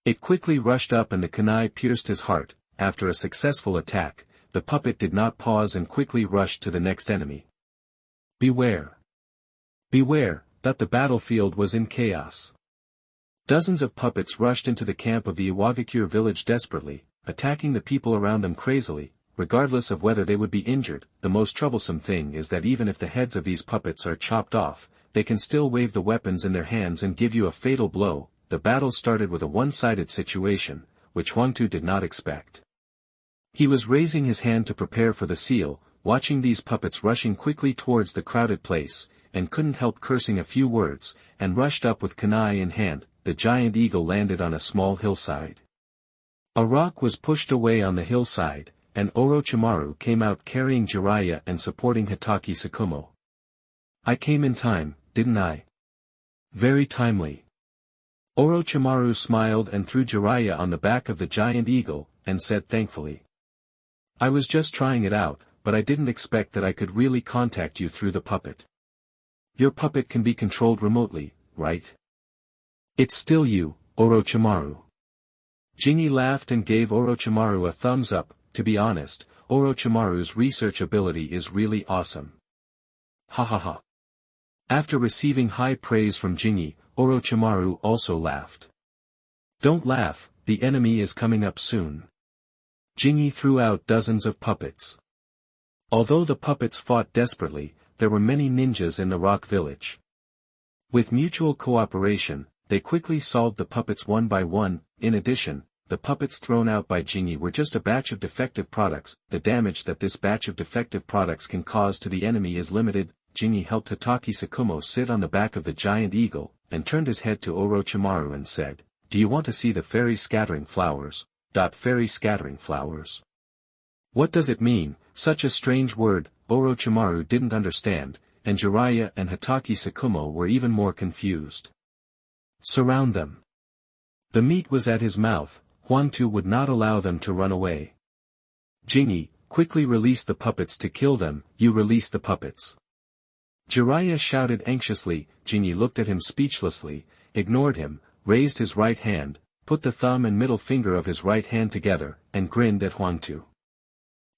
It quickly rushed up and the kunai pierced his heart. After a successful attack, the puppet did not pause and quickly rushed to the next enemy. Beware! Beware, that the battlefield was in chaos. Dozens of puppets rushed into the camp of the Iwagakure village desperately, attacking the people around them crazily, regardless of whether they would be injured. The most troublesome thing is that even if the heads of these puppets are chopped off, they can still wave the weapons in their hands and give you a fatal blow. The battle started with a one-sided situation, which Huangtu did not expect. He was raising his hand to prepare for the seal, watching these puppets rushing quickly towards the crowded place, and couldn't help cursing a few words, and rushed up with kunai in hand. The giant eagle landed on a small hillside. A rock was pushed away on the hillside, and Orochimaru came out carrying Jiraiya and supporting Hitaki Tsukumo. I came in time, didn't I? Very timely. Orochimaru smiled and threw Jiraiya on the back of the giant eagle, and said thankfully. I was just trying it out, but I didn't expect that I could really contact you through the puppet. Your puppet can be controlled remotely, right? It's still you, Orochimaru. Jinyi laughed and gave Orochimaru a thumbs up. To be honest, Orochimaru's research ability is really awesome. Ha ha ha. After receiving high praise from Jinyi, Orochimaru also laughed. Don't laugh, the enemy is coming up soon. Jinyi threw out dozens of puppets. Although the puppets fought desperately, there were many ninjas in the rock village. With mutual cooperation, they quickly solved the puppets one by one. In addition, the puppets thrown out by Jinyi were just a batch of defective products. The damage that this batch of defective products can cause to the enemy is limited. Jinyi helped Hitaki Tsukumo sit on the back of the giant eagle, and turned his head to Orochimaru and said, Do you want to see the fairy scattering flowers? Fairy scattering flowers. What does it mean? Such a strange word. Orochimaru didn't understand, and Jiraiya and Hitaki Tsukumo were even more confused. Surround them. The meat was at his mouth. Huangtu would not allow them to run away. Jinyi, quickly release the puppets to kill them. You release the puppets. Jiraiya shouted anxiously. Jinyi looked at him speechlessly, ignored him, raised his right hand, put the thumb and middle finger of his right hand together, and grinned at Huangtu.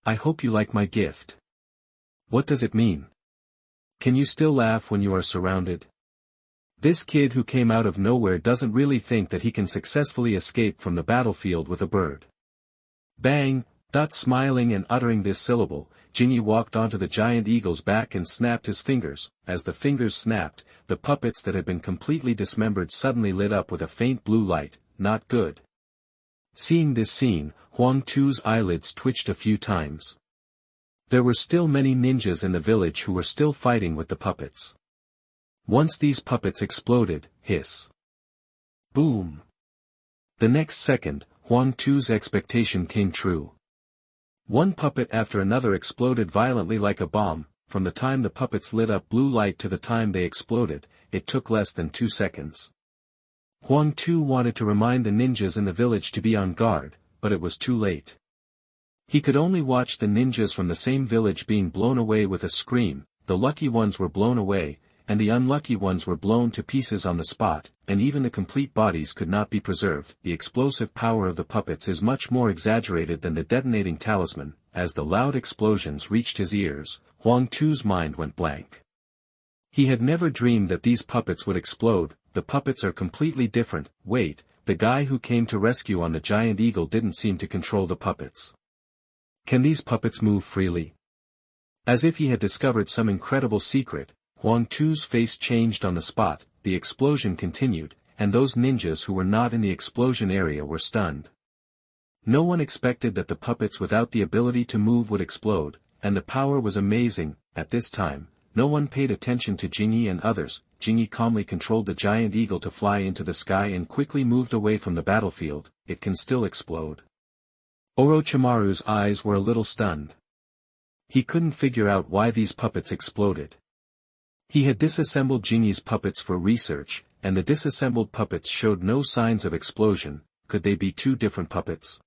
I hope you like my gift. What does it mean? Can you still laugh when you are surrounded? This kid who came out of nowhere doesn't really think that he can successfully escape from the battlefield with a bird. Bang! Smiling and uttering this syllable, Jinyi walked onto the giant eagle's back and snapped his fingers. As the fingers snapped, the puppets that had been completely dismembered suddenly lit up with a faint blue light. Not good. Seeing this scene, Huangtu's eyelids twitched a few times. There were still many ninjas in the village who were still fighting with the puppets. Once these puppets exploded, hiss. Boom. The next second, Huangtu's expectation came true. One puppet after another exploded violently like a bomb. From the time the puppets lit up blue light to the time they exploded, it took less than 2 seconds. Huangtu wanted to remind the ninjas in the village to be on guard, but it was too late. He could only watch the ninjas from the same village being blown away with a scream. The lucky ones were blown away, and the unlucky ones were blown to pieces on the spot, and even the complete bodies could not be preserved. The explosive power of the puppets is much more exaggerated than the detonating talisman. As the loud explosions reached his ears, Huangtu's mind went blank. He had never dreamed that these puppets would explode. The puppets are completely different. Wait, the guy who came to rescue on the giant eagle didn't seem to control the puppets. Can these puppets move freely? As if he had discovered some incredible secret, Huangtu's face changed on the spot. The explosion continued, and those ninjas who were not in the explosion area were stunned. No one expected that the puppets without the ability to move would explode, and the power was amazing. At this time, no one paid attention to Jinyi and others. Jinyi calmly controlled the giant eagle to fly into the sky and quickly moved away from the battlefield. It can still explode. Orochimaru's eyes were a little stunned. He couldn't figure out why these puppets exploded. He had disassembled Jinyi's puppets for research, and the disassembled puppets showed no signs of explosion. Could they be two different puppets?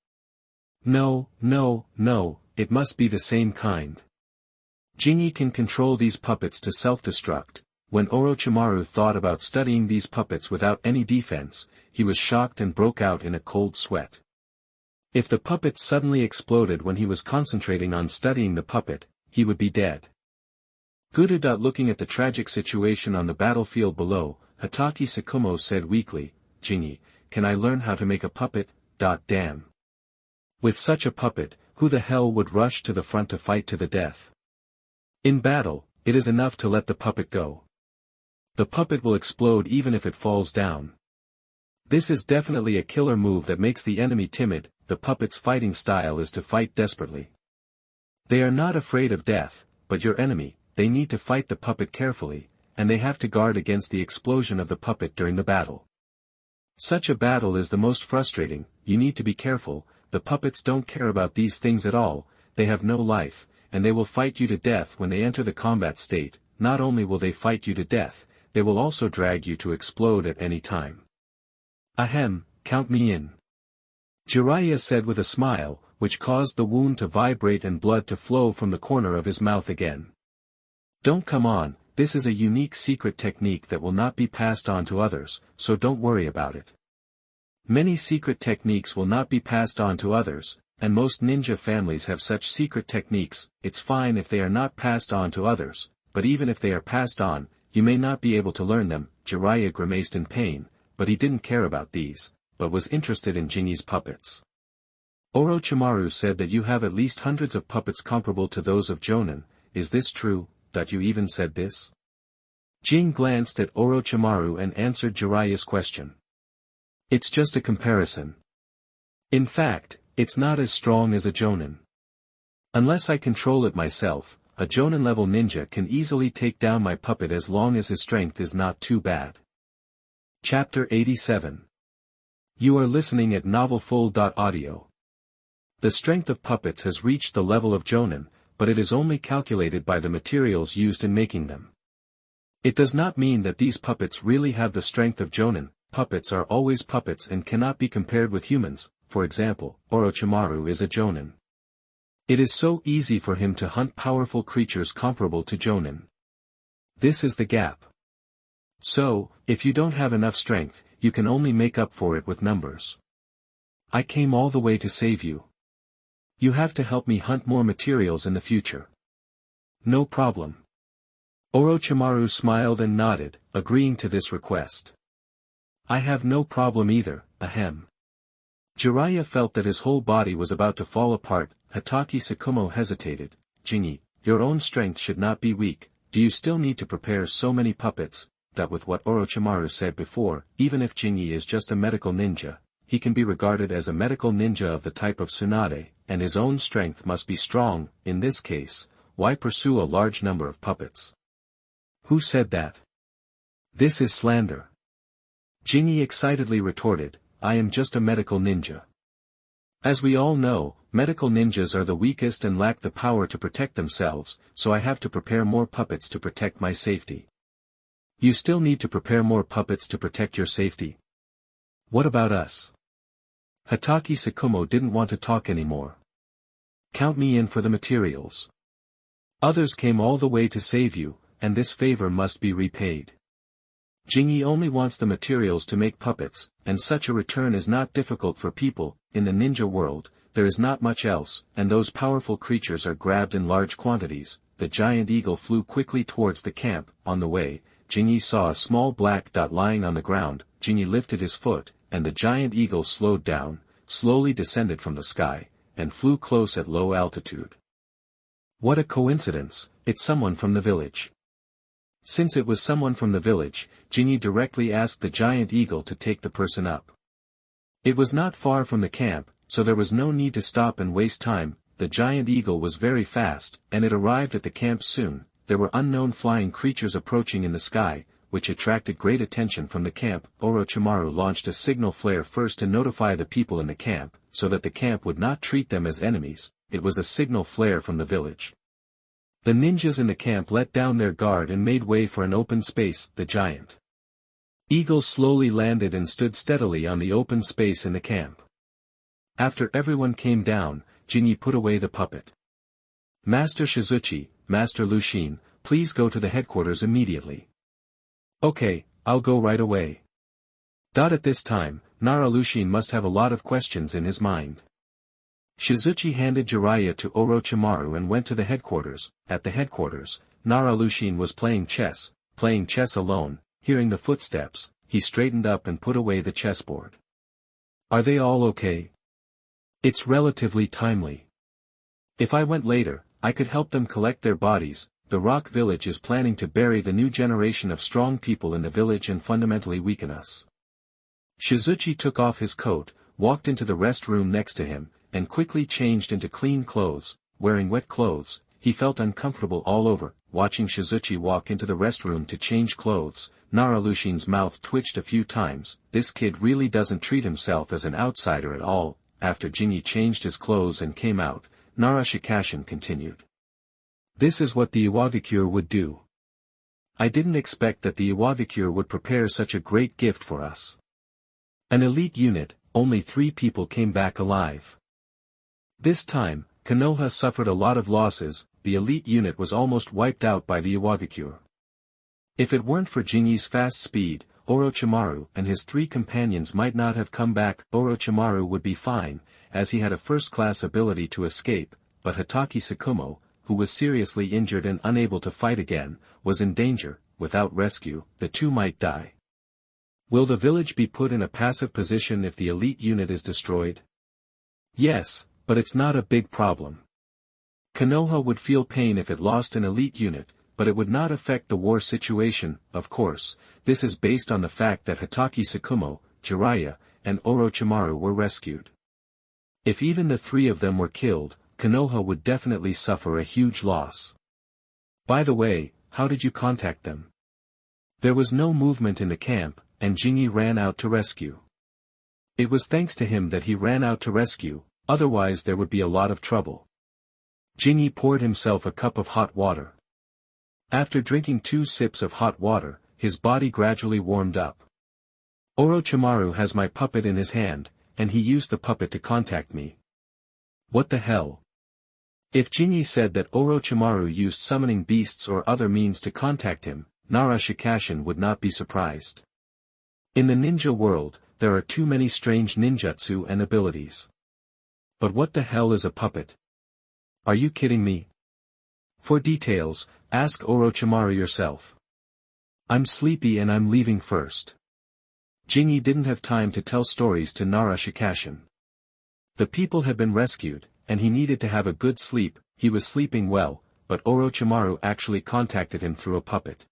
No, it must be the same kind. Jinyi can control these puppets to self-destruct. When Orochimaru thought about studying these puppets without any defense, he was shocked and broke out in a cold sweat. If the puppet suddenly exploded when he was concentrating on studying the puppet, he would be dead. Good. Looking at the tragic situation on the battlefield below, Hatake Sakumo said weakly, "Jinyi, can I learn how to make a puppet? Damn. With such a puppet, who the hell would rush to the front to fight to the death? In battle, it is enough to let the puppet go. The puppet will explode even if it falls down. This is definitely a killer move that makes the enemy timid. The puppet's fighting style is to fight desperately. They are not afraid of death, but your enemy, they need to fight the puppet carefully, and they have to guard against the explosion of the puppet during the battle. Such a battle is the most frustrating. You need to be careful. The puppets don't care about these things at all, they have no life, and they will fight you to death when they enter the combat state. Not only will they fight you to death, they will also drag you to explode at any time. Ahem, count me in." Jiraiya said with a smile, which caused the wound to vibrate and blood to flow from the corner of his mouth again. "Don't come on, this is a unique secret technique that will not be passed on to others, so don't worry about it. Many secret techniques will not be passed on to others, and most ninja families have such secret techniques. It's fine if they are not passed on to others, but even if they are passed on, you may not be able to learn them." Jiraiya grimaced in pain, but he didn't care about these, but was interested in Jinyi's puppets. "Orochimaru said that you have at least hundreds of puppets comparable to those of Jonin. Is this true, that you even said this?" Jin glanced at Orochimaru and answered Jiraiya's question. "It's just a comparison. In fact, it's not as strong as a Jonin. Unless I control it myself, a Jonin-level ninja can easily take down my puppet as long as his strength is not too bad." Chapter 87. You are listening at novelfull.audio. The strength of puppets has reached the level of Jonin, but it is only calculated by the materials used in making them. It does not mean that these puppets really have the strength of Jonin. Puppets are always puppets and cannot be compared with humans. For example, Orochimaru is a Jonin. It is so easy for him to hunt powerful creatures comparable to Jonin. This is the gap. So, if you don't have enough strength, you can only make up for it with numbers. I came all the way to save you. You have to help me hunt more materials in the future. No problem. Orochimaru smiled and nodded, agreeing to this request. I have no problem either, ahem. Jiraiya felt that his whole body was about to fall apart. Hatake Sakumo hesitated. Jinyi, your own strength should not be weak. Do you still need to prepare so many puppets? That with what Orochimaru said before, even if Jinyi is just a medical ninja, he can be regarded as a medical ninja of the type of Tsunade, and his own strength must be strong. In this case, why pursue a large number of puppets? Who said that? This is slander. Jinyi excitedly retorted, I am just a medical ninja. As we all know, medical ninjas are the weakest and lack the power to protect themselves, so I have to prepare more puppets to protect my safety. You still need to prepare more puppets to protect your safety. What about us? Hatake Sakumo didn't want to talk anymore. Count me in for the materials. Others came all the way to save you, and this favor must be repaid. Jinyi only wants the materials to make puppets, and such a return is not difficult for people. In the ninja world, there is not much else, and those powerful creatures are grabbed in large quantities. The giant eagle flew quickly towards the camp. On the way, Jinyi saw a small black dot lying on the ground. Jinyi lifted his foot, and the giant eagle slowed down, slowly descended from the sky, and flew close at low altitude. What a coincidence, it's someone from the village. Since it was someone from the village, Jinyi directly asked the giant eagle to take the person up. It was not far from the camp, so there was no need to stop and waste time. The giant eagle was very fast, and it arrived at the camp soon. There were unknown flying creatures approaching in the sky, which attracted great attention from the camp. Orochimaru launched a signal flare first to notify the people in the camp, so that the camp would not treat them as enemies. It was a signal flare from the village. The ninjas in the camp let down their guard and made way for an open space. The giant eagle slowly landed and stood steadily on the open space in the camp. After everyone came down, Jinyi put away the puppet. Master Shizuchi, Master Lushin, please go to the headquarters immediately. Okay, I'll go right away. At this time, Naruto must have a lot of questions in his mind. Shizuchi handed Jiraiya to Orochimaru and went to the headquarters. At the headquarters, Naruto was playing chess alone. Hearing the footsteps, he straightened up and put away the chessboard. Are they all okay? It's relatively timely. If I went later, I could help them collect their bodies. The Rock Village is planning to bury the new generation of strong people in the village and fundamentally weaken us. Shizuchi took off his coat, walked into the rest room next to him, and quickly changed into clean clothes. Wearing wet clothes, he felt uncomfortable all over. Watching Shizuchi walk into the restroom to change clothes, Naruto's mouth twitched a few times. This kid really doesn't treat himself as an outsider at all. After Jinyi changed his clothes and came out, Naruto continued. This is what the Iwagakure would do. I didn't expect that the Iwagakure would prepare such a great gift for us. An elite unit, only 3 people came back alive. This time, Konoha suffered a lot of losses. The elite unit was almost wiped out by the Iwagakure. If it weren't for Jinyi's fast speed, Orochimaru and his 3 companions might not have come back. Orochimaru would be fine, as he had a first-class ability to escape, but Hatake Tsukumo, who was seriously injured and unable to fight again, was in danger. Without rescue, the 2 might die. Will the village be put in a passive position if the elite unit is destroyed? Yes, but it's not a big problem. Konoha would feel pain if it lost an elite unit, but it would not affect the war situation. Of course, this is based on the fact that Hatake Tsukumo, Jiraiya, and Orochimaru were rescued. If even the 3 of them were killed, Konoha would definitely suffer a huge loss. By the way, how did you contact them? There was no movement in the camp, and Jinyi ran out to rescue. It was thanks to him that he ran out to rescue, otherwise there would be a lot of trouble. Jinyi poured himself a cup of hot water. After drinking 2 sips of hot water, his body gradually warmed up. Orochimaru has my puppet in his hand, and he used the puppet to contact me. What the hell? If Jinyi said that Orochimaru used summoning beasts or other means to contact him, Naruto would not be surprised. In the ninja world, there are too many strange ninjutsu and abilities. But what the hell is a puppet? Are you kidding me? For details, ask Orochimaru yourself. I'm sleepy and I'm leaving first. Jinyi didn't have time to tell stories to Naruto. The people had been rescued, and he needed to have a good sleep. He was sleeping well, but Orochimaru actually contacted him through a puppet.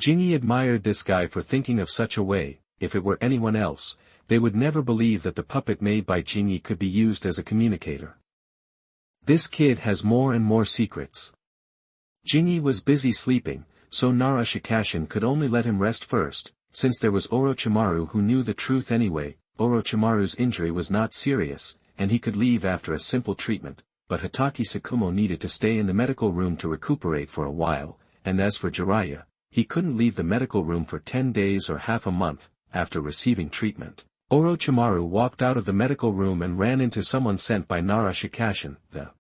Jinyi admired this guy for thinking of such a way. If it were anyone else, they would never believe that the puppet made by Jinyi could be used as a communicator. This kid has more and more secrets. Jinyi was busy sleeping, so Naruto could only let him rest first, since there was Orochimaru who knew the truth anyway. Orochimaru's injury was not serious, and he could leave after a simple treatment, but Hatake Tsukumo needed to stay in the medical room to recuperate for a while, and as for Jiraiya, he couldn't leave the medical room for 10 days or half a month, after receiving treatment. Orochimaru walked out of the medical room and ran into someone sent by Naruto. The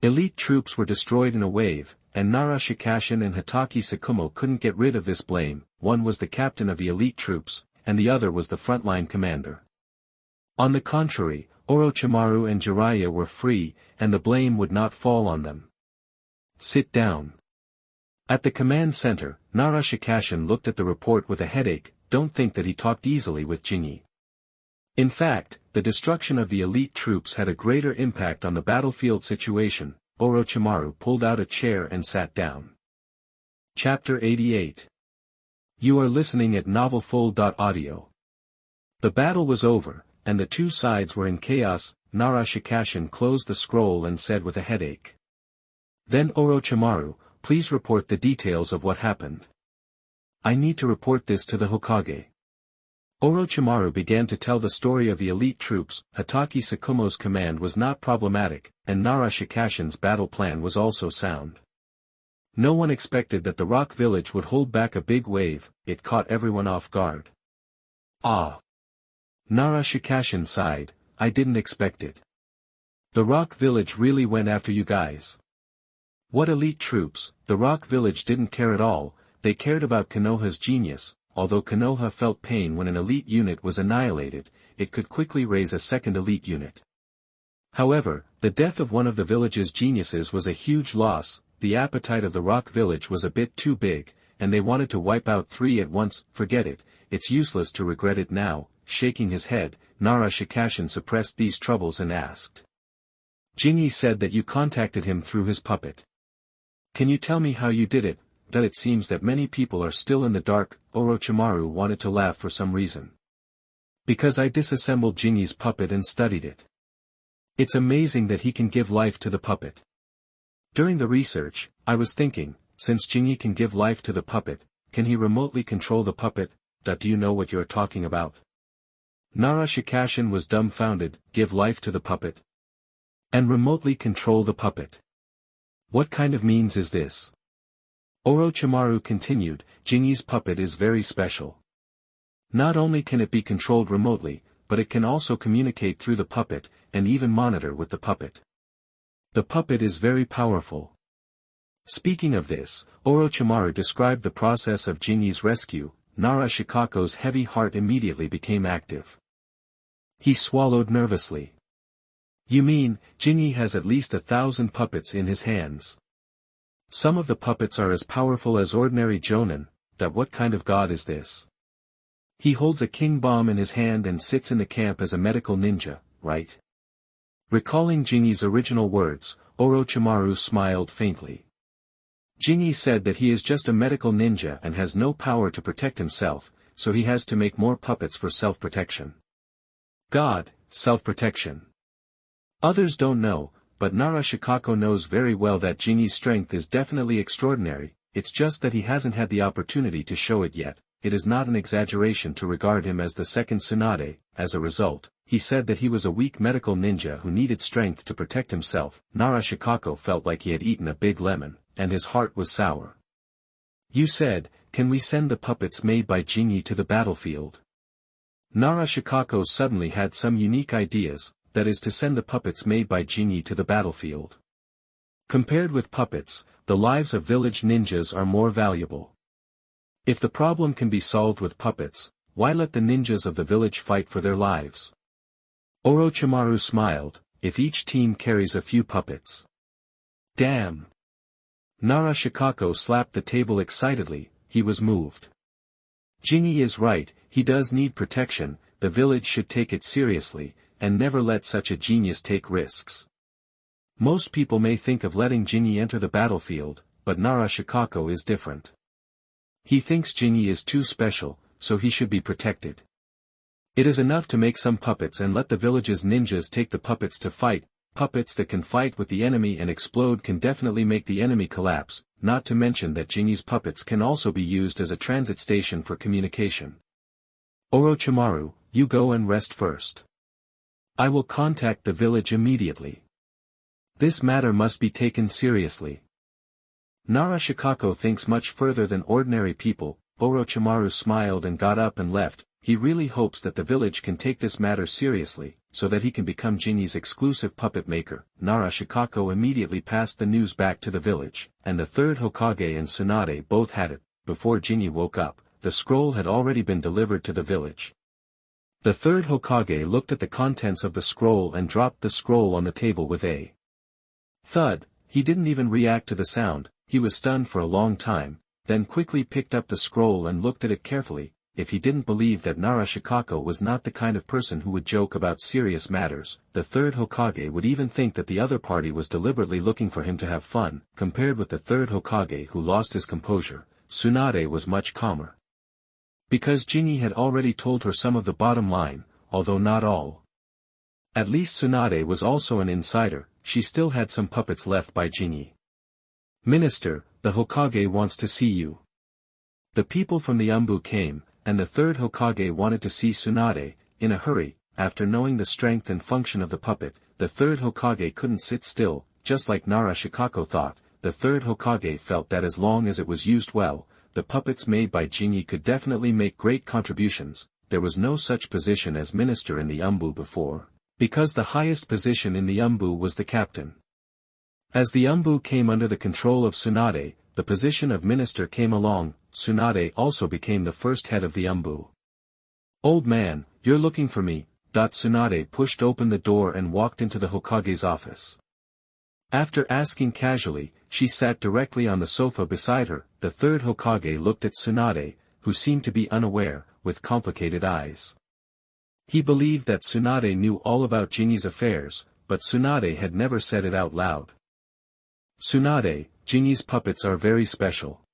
elite troops were destroyed in a wave, and Naruto and Hatake Tsukumo couldn't get rid of this blame. One was the captain of the elite troops, and the other was the frontline commander. On the contrary, Orochimaru and Jiraiya were free, and the blame would not fall on them. Sit down. At the command center, Naruto looked at the report with a headache. Don't think that he talked easily with Jinyi. In fact, the destruction of the elite troops had a greater impact on the battlefield situation. Orochimaru pulled out a chair and sat down. Chapter 88. You are listening at novelfull.audio. The battle was over, and the 2 sides were in chaos. Naruto closed the scroll and said with a headache. Then Orochimaru, please report the details of what happened. I need to report this to the Hokage. Orochimaru began to tell the story of the elite troops. Hatake Tsukumo's command was not problematic, and Naruto's battle plan was also sound. No one expected that the Rock Village would hold back a big wave. It caught everyone off guard. Ah! Naruto sighed, I didn't expect it. The Rock Village really went after you guys. What elite troops? The Rock Village didn't care at all. they cared about Konoha's genius. Although Konoha felt pain when an elite unit was annihilated, it could quickly raise a second elite unit. However, the death of one of the village's geniuses was a huge loss. The appetite of the rock village was a bit too big, and they wanted to wipe out 3 at once. Forget it, it's useless to regret it now. Shaking his head, Nara Shikashin suppressed these troubles and asked. Jinyi said that you contacted him through his puppet. Can you tell me how you did it? That it seems that many people are still in the dark. Orochimaru wanted to laugh for some reason. Because I disassembled Jinyi's puppet and studied it. It's amazing that he can give life to the puppet. During the research, I was thinking, since Jinyi can give life to the puppet, can he remotely control the puppet? Do you know what you're talking about? Nara Shikashin was dumbfounded. Give life to the puppet? And remotely control the puppet? What kind of means is this? Orochimaru continued, Jinyi's puppet is very special. Not only can it be controlled remotely, but it can also communicate through the puppet, and even monitor with the puppet. The puppet is very powerful. Speaking of this, Orochimaru described the process of Jinyi's rescue. Nara Shikako's heavy heart immediately became active. He swallowed nervously. You mean, Jinyi has at least 1,000 puppets in his hands? Some of the puppets are as powerful as ordinary jonin. That what kind of god is this? He holds a king bomb in his hand and sits in the camp as a medical ninja, right? Recalling Jinyi's original words, Orochimaru smiled faintly. Jinyi said that he is just a medical ninja and has no power to protect himself, so he has to make more puppets for self-protection. God, self-protection. Others don't know, but Nara Shikako knows very well that Jinyi's strength is definitely extraordinary. It's just that he hasn't had the opportunity to show it yet. It is not an exaggeration to regard him as the second Tsunade. As a result, he said that he was a weak medical ninja who needed strength to protect himself. Nara Shikako felt like he had eaten a big lemon, and his heart was sour. You said, can we send the puppets made by Jinyi to the battlefield? Nara Shikako suddenly had some unique ideas, that is to send the puppets made by Jinyi to the battlefield. Compared with puppets, the lives of village ninjas are more valuable. If the problem can be solved with puppets, why let the ninjas of the village fight for their lives? Orochimaru smiled, if each team carries a few puppets. Damn! Nara Shikako slapped the table excitedly. He was moved. Jinyi is right, he does need protection. The village should take it seriously, and never let such a genius take risks. Most people may think of letting Jinyi enter the battlefield, but Nara Shikako is different. He thinks Jinyi is too special, so he should be protected. It is enough to make some puppets and let the village's ninjas take the puppets to fight. Puppets that can fight with the enemy and explode can definitely make the enemy collapse, not to mention that Jinyi's puppets can also be used as a transit station for communication. Orochimaru, you go and rest first. I will contact the village immediately. This matter must be taken seriously. Nara Shikako thinks much further than ordinary people. Orochimaru smiled and got up and left. He really hopes that the village can take this matter seriously, so that he can become Jinyi's exclusive puppet maker. Nara Shikako immediately passed the news back to the village, and the third Hokage and Tsunade both had it. Before Jinyi woke up, the scroll had already been delivered to the village. The third Hokage looked at the contents of the scroll and dropped the scroll on the table with a thud. He didn't even react to the sound. He was stunned for a long time, then quickly picked up the scroll and looked at it carefully. If he didn't believe that Nara Shikako was not the kind of person who would joke about serious matters, the third Hokage would even think that the other party was deliberately looking for him to have fun. Compared with the third Hokage who lost his composure, Tsunade was much calmer. Because Jinyi had already told her some of the bottom line, although not all. At least Tsunade was also an insider. She still had some puppets left by Jinyi. Minister, the Hokage wants to see you. The people from the Umbu came, and the third Hokage wanted to see Tsunade, in a hurry. After knowing the strength and function of the puppet, the third Hokage couldn't sit still. Just like Nara Shikako thought, the third Hokage felt that as long as it was used well, the puppets made by Jinyi could definitely make great contributions. There was no such position as minister in the Umbu before, because the highest position in the Umbu was the captain. As the Umbu came under the control of Tsunade, the position of minister came along. Tsunade also became the first head of the Umbu. "Old man, you're looking for me." Tsunade pushed open the door and walked into the Hokage's office. After asking casually, she sat directly on the sofa beside her. The third Hokage looked at Tsunade, who seemed to be unaware, with complicated eyes. He believed that Tsunade knew all about Jinyi's affairs, but Tsunade had never said it out loud. "Tsunade, Jinyi's puppets are very special.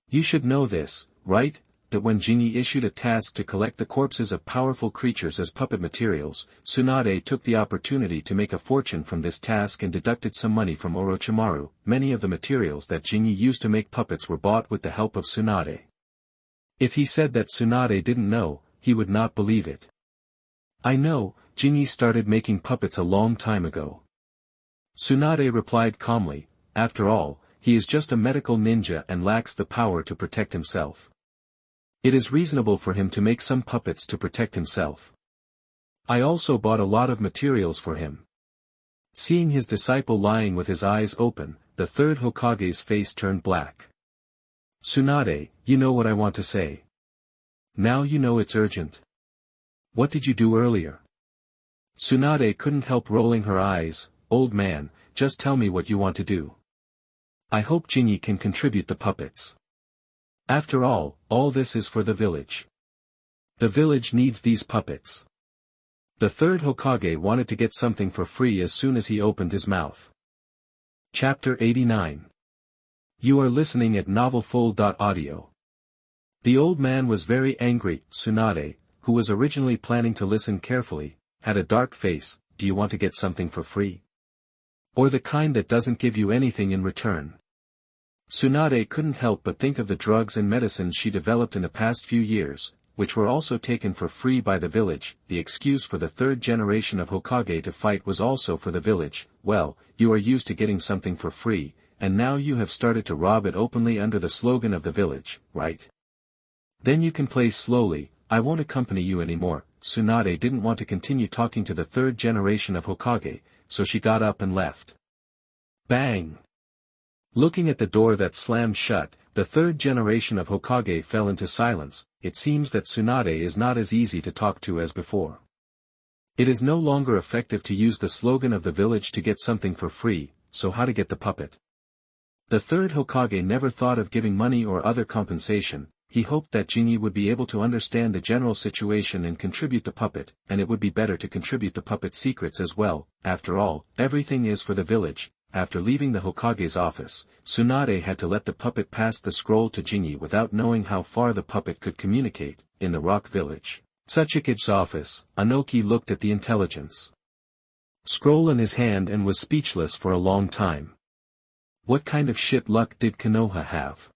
You should know this, right? That when Jinyi issued a task to collect the corpses of powerful creatures as puppet materials, Tsunade took the opportunity to make a fortune from this task and deducted some money from Orochimaru. Many of the materials that Jinyi used to make puppets were bought with the help of Tsunade." If he said that Tsunade didn't know, he would not believe it. "I know, Jinyi started making puppets a long time ago." Tsunade replied calmly, "After all, he is just a medical ninja and lacks the power to protect himself. It is reasonable for him to make some puppets to protect himself. I also bought a lot of materials for him." Seeing his disciple lying with his eyes open, the third Hokage's face turned black. "Tsunade, you know what I want to say. Now you know it's urgent. What did you do earlier?" Tsunade couldn't help rolling her eyes. "Old man, just tell me what you want to do. I hope Jinyi can contribute the puppets. After all this is for the village. The village needs these puppets." The third Hokage wanted to get something for free as soon as he opened his mouth. Chapter 89. You are listening at novelfull.audio. The old man was very angry. Tsunade, who was originally planning to listen carefully, had a dark face. "Do you want to get something for free? Or the kind that doesn't give you anything in return?" Tsunade couldn't help but think of the drugs and medicines she developed in the past few years, which were also taken for free by the village. The excuse for the third generation of Hokage to fight was also for the village. "Well, you are used to getting something for free, and now you have started to rob it openly under the slogan of the village, right? Then you can play slowly. I won't accompany you anymore." Tsunade didn't want to continue talking to the third generation of Hokage, so she got up and left. Bang! Looking at the door that slammed shut, the third generation of Hokage fell into silence. It seems that Tsunade is not as easy to talk to as before. It is no longer effective to use the slogan of the village to get something for free, so how to get the puppet? The third Hokage never thought of giving money or other compensation. He hoped that Jinyi would be able to understand the general situation and contribute the puppet, and it would be better to contribute the puppet's secrets as well. After all, everything is for the village. After leaving the Hokage's office, Tsunade had to let the puppet pass the scroll to Jinyi without knowing how far the puppet could communicate. In the rock village, Tsuchikage's office, Anoki looked at the intelligence scroll in his hand and was speechless for a long time. What kind of shit luck did Konoha have?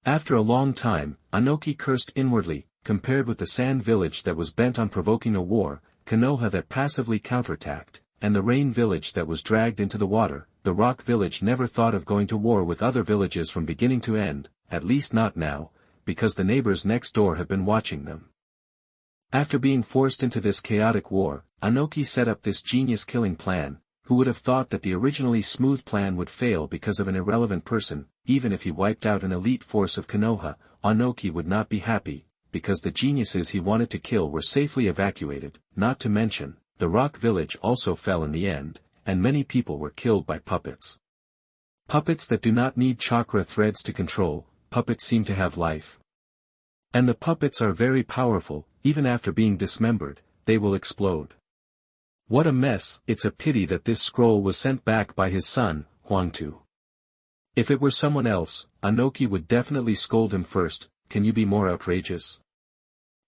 After a long time, Anoki cursed inwardly. Compared with the sand village that was bent on provoking a war, Konoha that passively counterattacked, and the rain village that was dragged into the water, the rock village never thought of going to war with other villages from beginning to end, at least not now, because the neighbors next door have been watching them. After being forced into this chaotic war, Anoki set up this genius-killing plan. Who would have thought that the originally smooth plan would fail because of an irrelevant person? Even if he wiped out an elite force of Konoha, Anoki would not be happy, because the geniuses he wanted to kill were safely evacuated. Not to mention, the rock village also fell in the end, and many people were killed by puppets. Puppets that do not need chakra threads to control. Puppets seem to have life. And the puppets are very powerful. Even after being dismembered, they will explode. What a mess. It's a pity that this scroll was sent back by his son, Huangtu. If it were someone else, Anoki would definitely scold him first. Can you be more outrageous?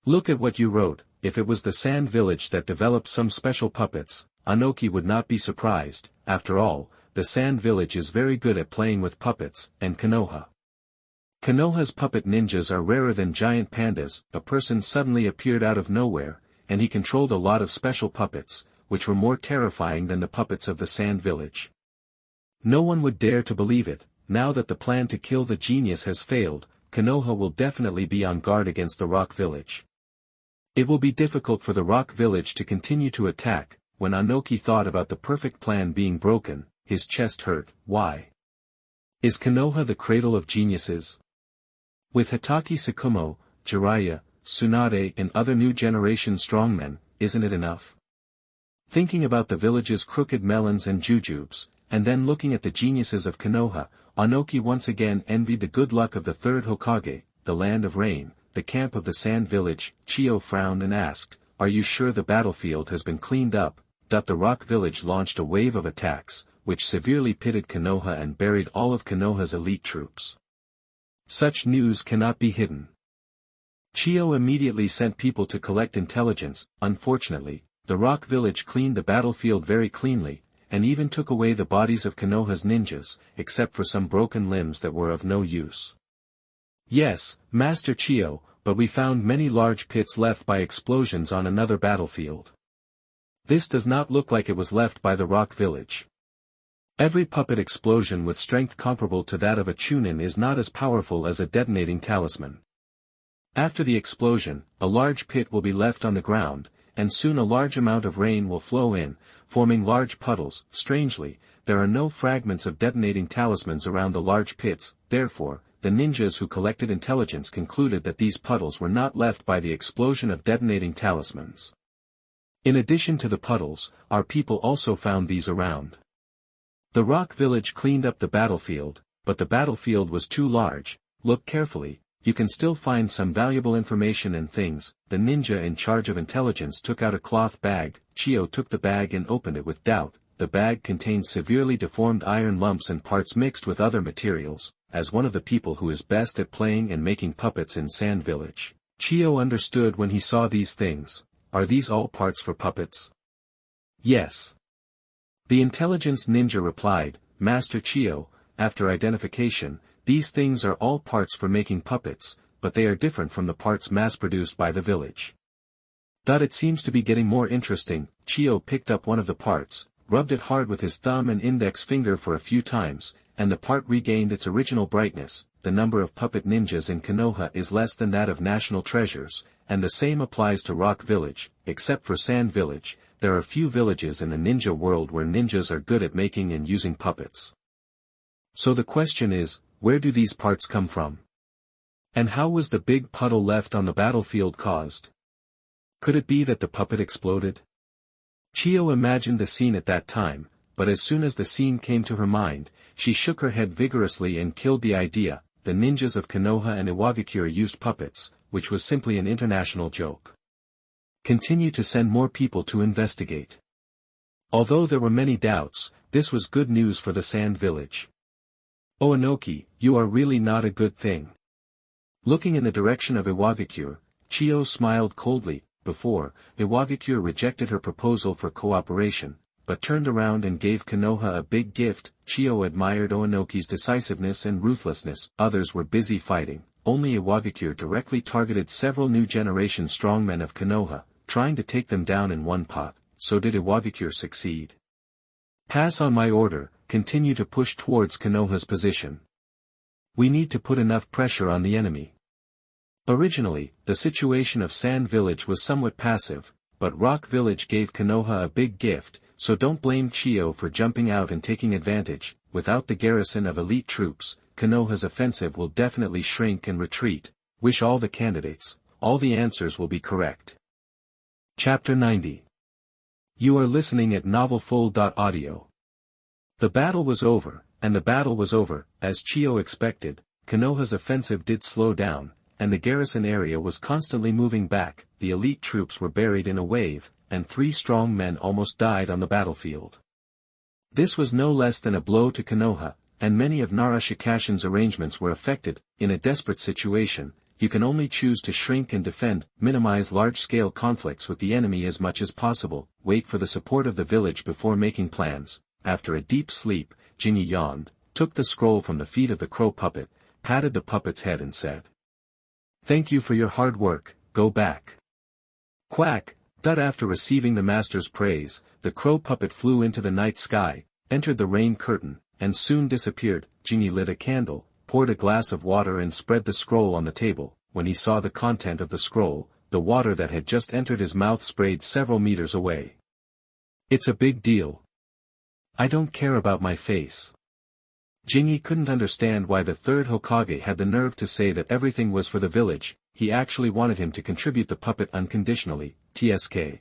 Look at what you wrote. If it was the sand village that developed some special puppets, Anoki would not be surprised. After all, the sand village is very good at playing with puppets. And Konoha's puppet ninjas are rarer than giant pandas. A person suddenly appeared out of nowhere, and he controlled a lot of special puppets, which were more terrifying than the puppets of the sand village. No one would dare to believe it. Now that the plan to kill the genius has failed, Konoha will definitely be on guard against the rock village. It will be difficult for the rock village to continue to attack. When Anoki thought about the perfect plan being broken, his chest hurt. Why? Is Konoha the cradle of geniuses? With Hitaki Tsukumo, Jiraiya, Tsunade and other new generation strongmen, isn't it enough? Thinking about the village's crooked melons and jujubes, and then looking at the geniuses of Konoha, Onoki once again envied the good luck of the third Hokage, the land of rain, the camp of the sand village. Chiyo frowned and asked, "Are you sure the battlefield has been cleaned up?" The rock village launched a wave of attacks, which severely pitted Konoha and buried all of Konoha's elite troops. Such news cannot be hidden. Chiyo immediately sent people to collect intelligence. Unfortunately, the rock village cleaned the battlefield very cleanly, and even took away the bodies of Konoha's ninjas, except for some broken limbs that were of no use. Yes, Master Chiyo, but we found many large pits left by explosions on another battlefield. This does not look like it was left by the rock village. Every puppet explosion with strength comparable to that of a chunin is not as powerful as a detonating talisman. After the explosion, a large pit will be left on the ground, and soon a large amount of rain will flow in, forming large puddles. Strangely, there are no fragments of detonating talismans around the large pits. Therefore, the ninjas who collected intelligence concluded that these puddles were not left by the explosion of detonating talismans. In addition to the puddles, our people also found these around. The rock village cleaned up the battlefield, but the battlefield was too large. Look carefully, you can still find some valuable information and things. The ninja in charge of intelligence took out a cloth bag. Chiyo took the bag and opened it with doubt. The bag contained severely deformed iron lumps and parts mixed with other materials. As one of the people who is best at playing and making puppets in Sand Village, Chiyo understood when he saw these things. Are these all parts for puppets? Yes. The intelligence ninja replied, Master Chiyo, after identification, these things are all parts for making puppets, but they are different from the parts mass-produced by the village. It seems to be getting more interesting. Chiyo picked up one of the parts, rubbed it hard with his thumb and index finger for a few times, and the part regained its original brightness. The number of puppet ninjas in Konoha is less than that of national treasures, and the same applies to Rock Village. Except for Sand Village, there are few villages in the ninja world where ninjas are good at making and using puppets. So the question is, where do these parts come from? And how was the big puddle left on the battlefield caused? Could it be that the puppet exploded? Chiyo imagined the scene at that time, but as soon as the scene came to her mind, she shook her head vigorously and killed the idea. The ninjas of Konoha and Iwagakure used puppets, which was simply an international joke. Continue to send more people to investigate. Although there were many doubts, this was good news for the Sand Village. Oh Onoki, you are really not a good thing. Looking in the direction of Iwagakure, Chiyo smiled coldly. Before, Iwagakure rejected her proposal for cooperation, but turned around and gave Konoha a big gift. Chiyo admired Onoki's decisiveness and ruthlessness. Others were busy fighting. Only Iwagakure directly targeted several new generation strongmen of Konoha, trying to take them down in one pot. So did Iwagakure succeed? Pass on my order, continue to push towards Konoha's position. We need to put enough pressure on the enemy. Originally, the situation of Sand Village was somewhat passive, but Rock Village gave Konoha a big gift, so don't blame Chiyo for jumping out and taking advantage. Without the garrison of elite troops, Konoha's offensive will definitely shrink and retreat. Wish all the candidates, all the answers will be correct. Chapter 90. You are listening at novelfull.audio. The battle was over, and the battle was over. As Chiyo expected, Konoha's offensive did slow down, and the garrison area was constantly moving back. The elite troops were buried in a wave, and 3 strong men almost died on the battlefield. This was no less than a blow to Konoha, and many of Nara Shikashin's arrangements were affected. In a desperate situation, you can only choose to shrink and defend, minimize large-scale conflicts with the enemy as much as possible, wait for the support of the village before making plans. After a deep sleep, Jinyi yawned, took the scroll from the feet of the crow puppet, patted the puppet's head and said, "Thank you for your hard work, go back." Quack! After receiving the master's praise, the crow puppet flew into the night sky, entered the rain curtain, and soon disappeared. Jinyi lit a candle, poured a glass of water and spread the scroll on the table. When he saw the content of the scroll, the water that had just entered his mouth sprayed several meters away. It's a big deal. I don't care about my face. Jinyi couldn't understand why the third Hokage had the nerve to say that everything was for the village. He actually wanted him to contribute the puppet unconditionally, TSK.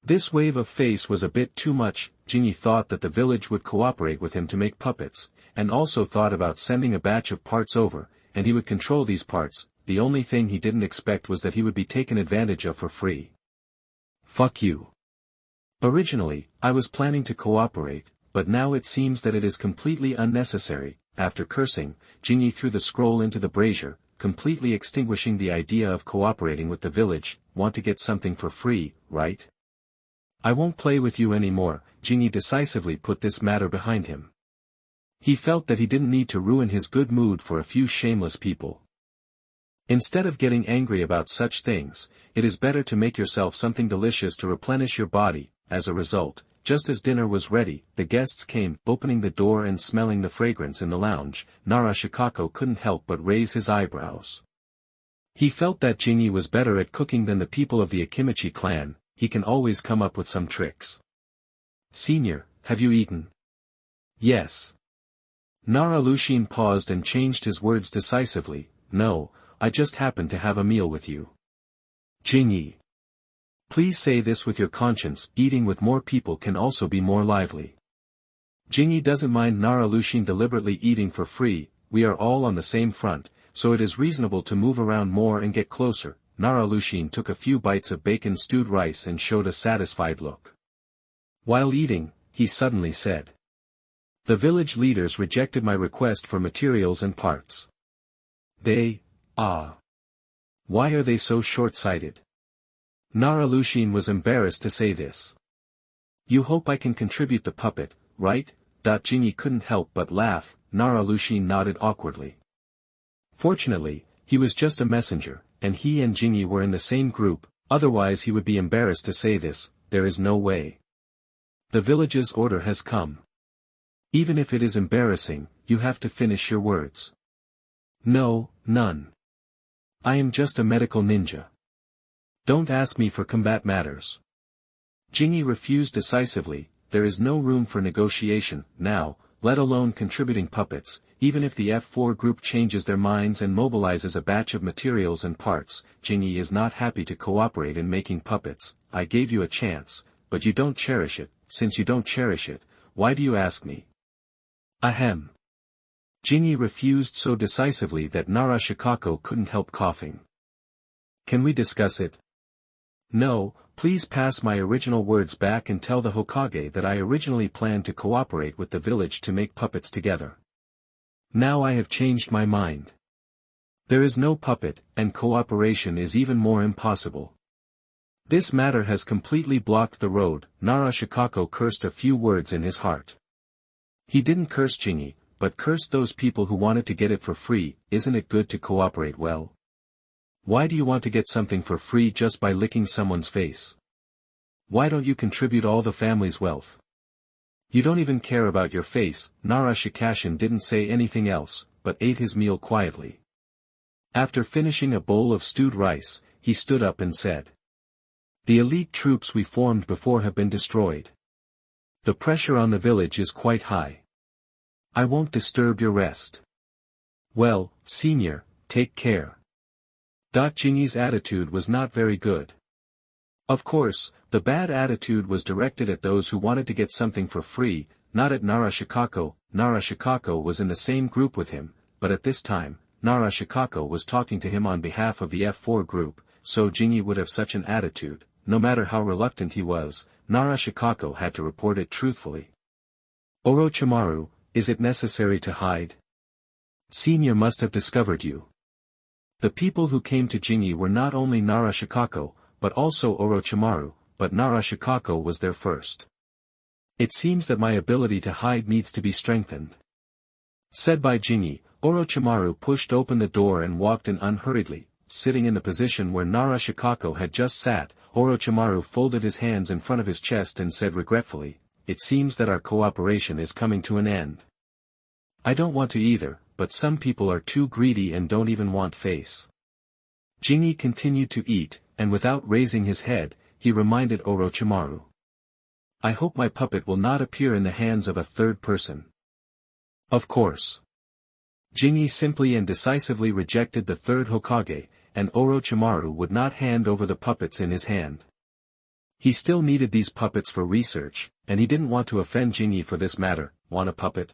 This wave of face was a bit too much. Jinyi thought that the village would cooperate with him to make puppets, and also thought about sending a batch of parts over, and he would control these parts. The only thing he didn't expect was that he would be taken advantage of for free. Fuck you. Originally, I was planning to cooperate, but now it seems that it is completely unnecessary. After cursing, Jinyi threw the scroll into the brazier, completely extinguishing the idea of cooperating with the village. Want to get something for free, right? I won't play with you anymore. Jinyi decisively put this matter behind him. He felt that he didn't need to ruin his good mood for a few shameless people. Instead of getting angry about such things, it is better to make yourself something delicious to replenish your body. As a result, just as dinner was ready, the guests came. Opening the door and smelling the fragrance in the lounge, Nara Shikako couldn't help but raise his eyebrows. He felt that Jinyi was better at cooking than the people of the Akimichi clan. He can always come up with some tricks. Senior, have you eaten? Yes. Nara Lushin paused and changed his words decisively. No, I just happened to have a meal with you. Jinyi. Please say this with your conscience. Eating with more people can also be more lively. Jinyi doesn't mind Nara Lushin deliberately eating for free. We are all on the same front, so it is reasonable to move around more and get closer. Nara Lushin took a few bites of bacon-stewed rice and showed a satisfied look. While eating, he suddenly said, "The village leaders rejected my request for materials and parts. Why are they so short-sighted?" Nara Lushin was embarrassed to say this. "You hope I can contribute the puppet, right?" Jinyi couldn't help but laugh. Nara Lushin nodded awkwardly. Fortunately, he was just a messenger, and he and Jinyi were in the same group, otherwise he would be embarrassed to say this. There is no way. The village's order has come. Even if it is embarrassing, you have to finish your words. No, none. I am just a medical ninja. Don't ask me for combat matters. Jinyi refused decisively. There is no room for negotiation, now, let alone contributing puppets. Even if the F4 group changes their minds and mobilizes a batch of materials and parts, Jinyi is not happy to cooperate in making puppets. I gave you a chance, but you don't cherish it. Since you don't cherish it, why do you ask me? Ahem. Jinyi refused so decisively that Nara Shikako couldn't help coughing. Can we discuss it? No, please pass my original words back and tell the Hokage that I originally planned to cooperate with the village to make puppets together. Now I have changed my mind. There is no puppet, and cooperation is even more impossible. This matter has completely blocked the road. Nara Shikako cursed a few words in his heart. He didn't curse Jinyi, but cursed those people who wanted to get it for free. Isn't it good to cooperate well? Why do you want to get something for free just by licking someone's face? Why don't you contribute all the family's wealth? You don't even care about your face. Nara Shikashin didn't say anything else, but ate his meal quietly. After finishing a bowl of stewed rice, he stood up and said, "The elite troops we formed before have been destroyed. The pressure on the village is quite high. I won't disturb your rest. Well, senior, take care." Jinyi's attitude was not very good. Of course, the bad attitude was directed at those who wanted to get something for free, not at Nara Shikako. Nara Shikako was in the same group with him, but at this time, Nara Shikako was talking to him on behalf of the F4 group, so Jinyi would have such an attitude. No matter how reluctant he was, Nara Shikako had to report it truthfully. "Orochimaru, is it necessary to hide? Senior must have discovered you." The people who came to Jinyi were not only Nara Shikako, but also Orochimaru, but Nara Shikako was there first. "It seems that my ability to hide needs to be strengthened," said by Jinyi. Orochimaru pushed open the door and walked in unhurriedly, sitting in the position where Nara Shikako had just sat. Orochimaru folded his hands in front of his chest and said regretfully, "It seems that our cooperation is coming to an end. I don't want to either, but some people are too greedy and don't even want face." Jinyi continued to eat, and without raising his head, he reminded Orochimaru, "I hope my puppet will not appear in the hands of a third person." Of course. Jingi simply and decisively rejected the third Hokage, and Orochimaru would not hand over the puppets in his hand. He still needed these puppets for research, and he didn't want to offend Jingi for this matter. Want a puppet?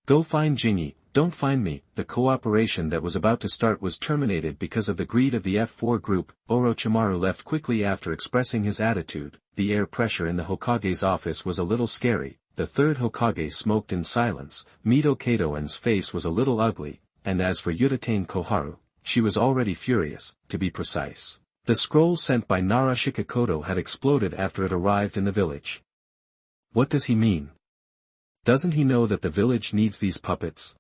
Go find Jingi, don't find me. The cooperation that was about to start was terminated because of the greed of the F4 group. Orochimaru left quickly after expressing his attitude. The air pressure in the Hokage's office was a little scary. The third Hokage smoked in silence. Mito Katoen's face was a little ugly, and as for Udatane Koharu, she was already furious, to be precise. The scroll sent by Nara Shikakoto had exploded after it arrived in the village. What does he mean? Doesn't he know that the village needs these puppets?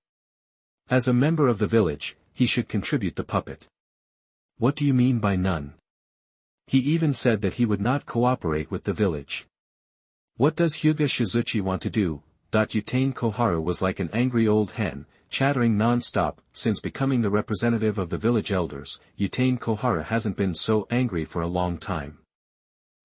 As a member of the village, he should contribute the puppet. What do you mean by none? He even said that he would not cooperate with the village. What does Hyuga Shizuchi want to do? Utain Koharu was like an angry old hen, chattering non-stop. Since becoming the representative of the village elders, Utain Koharu hasn't been so angry for a long time.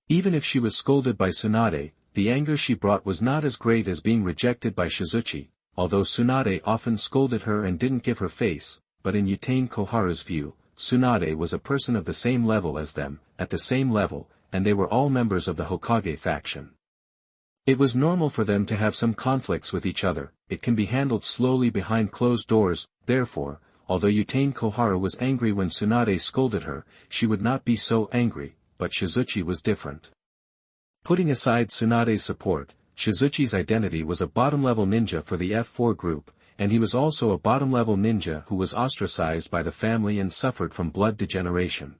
Even if she was scolded by Tsunade, the anger she brought was not as great as being rejected by Shizuchi, although Tsunade often scolded her and didn't give her face, but in Utain Koharu's view, Tsunade was a person of the same level as them, at the same level, and they were all members of the Hokage faction. It was normal for them to have some conflicts with each other. It can be handled slowly behind closed doors. Therefore, although Utain Koharu was angry when Tsunade scolded her, she would not be so angry, but Shizuchi was different. Putting aside Tsunade's support, Shizuchi's identity was a bottom-level ninja for the F4 group, and he was also a bottom-level ninja who was ostracized by the family and suffered from blood degeneration.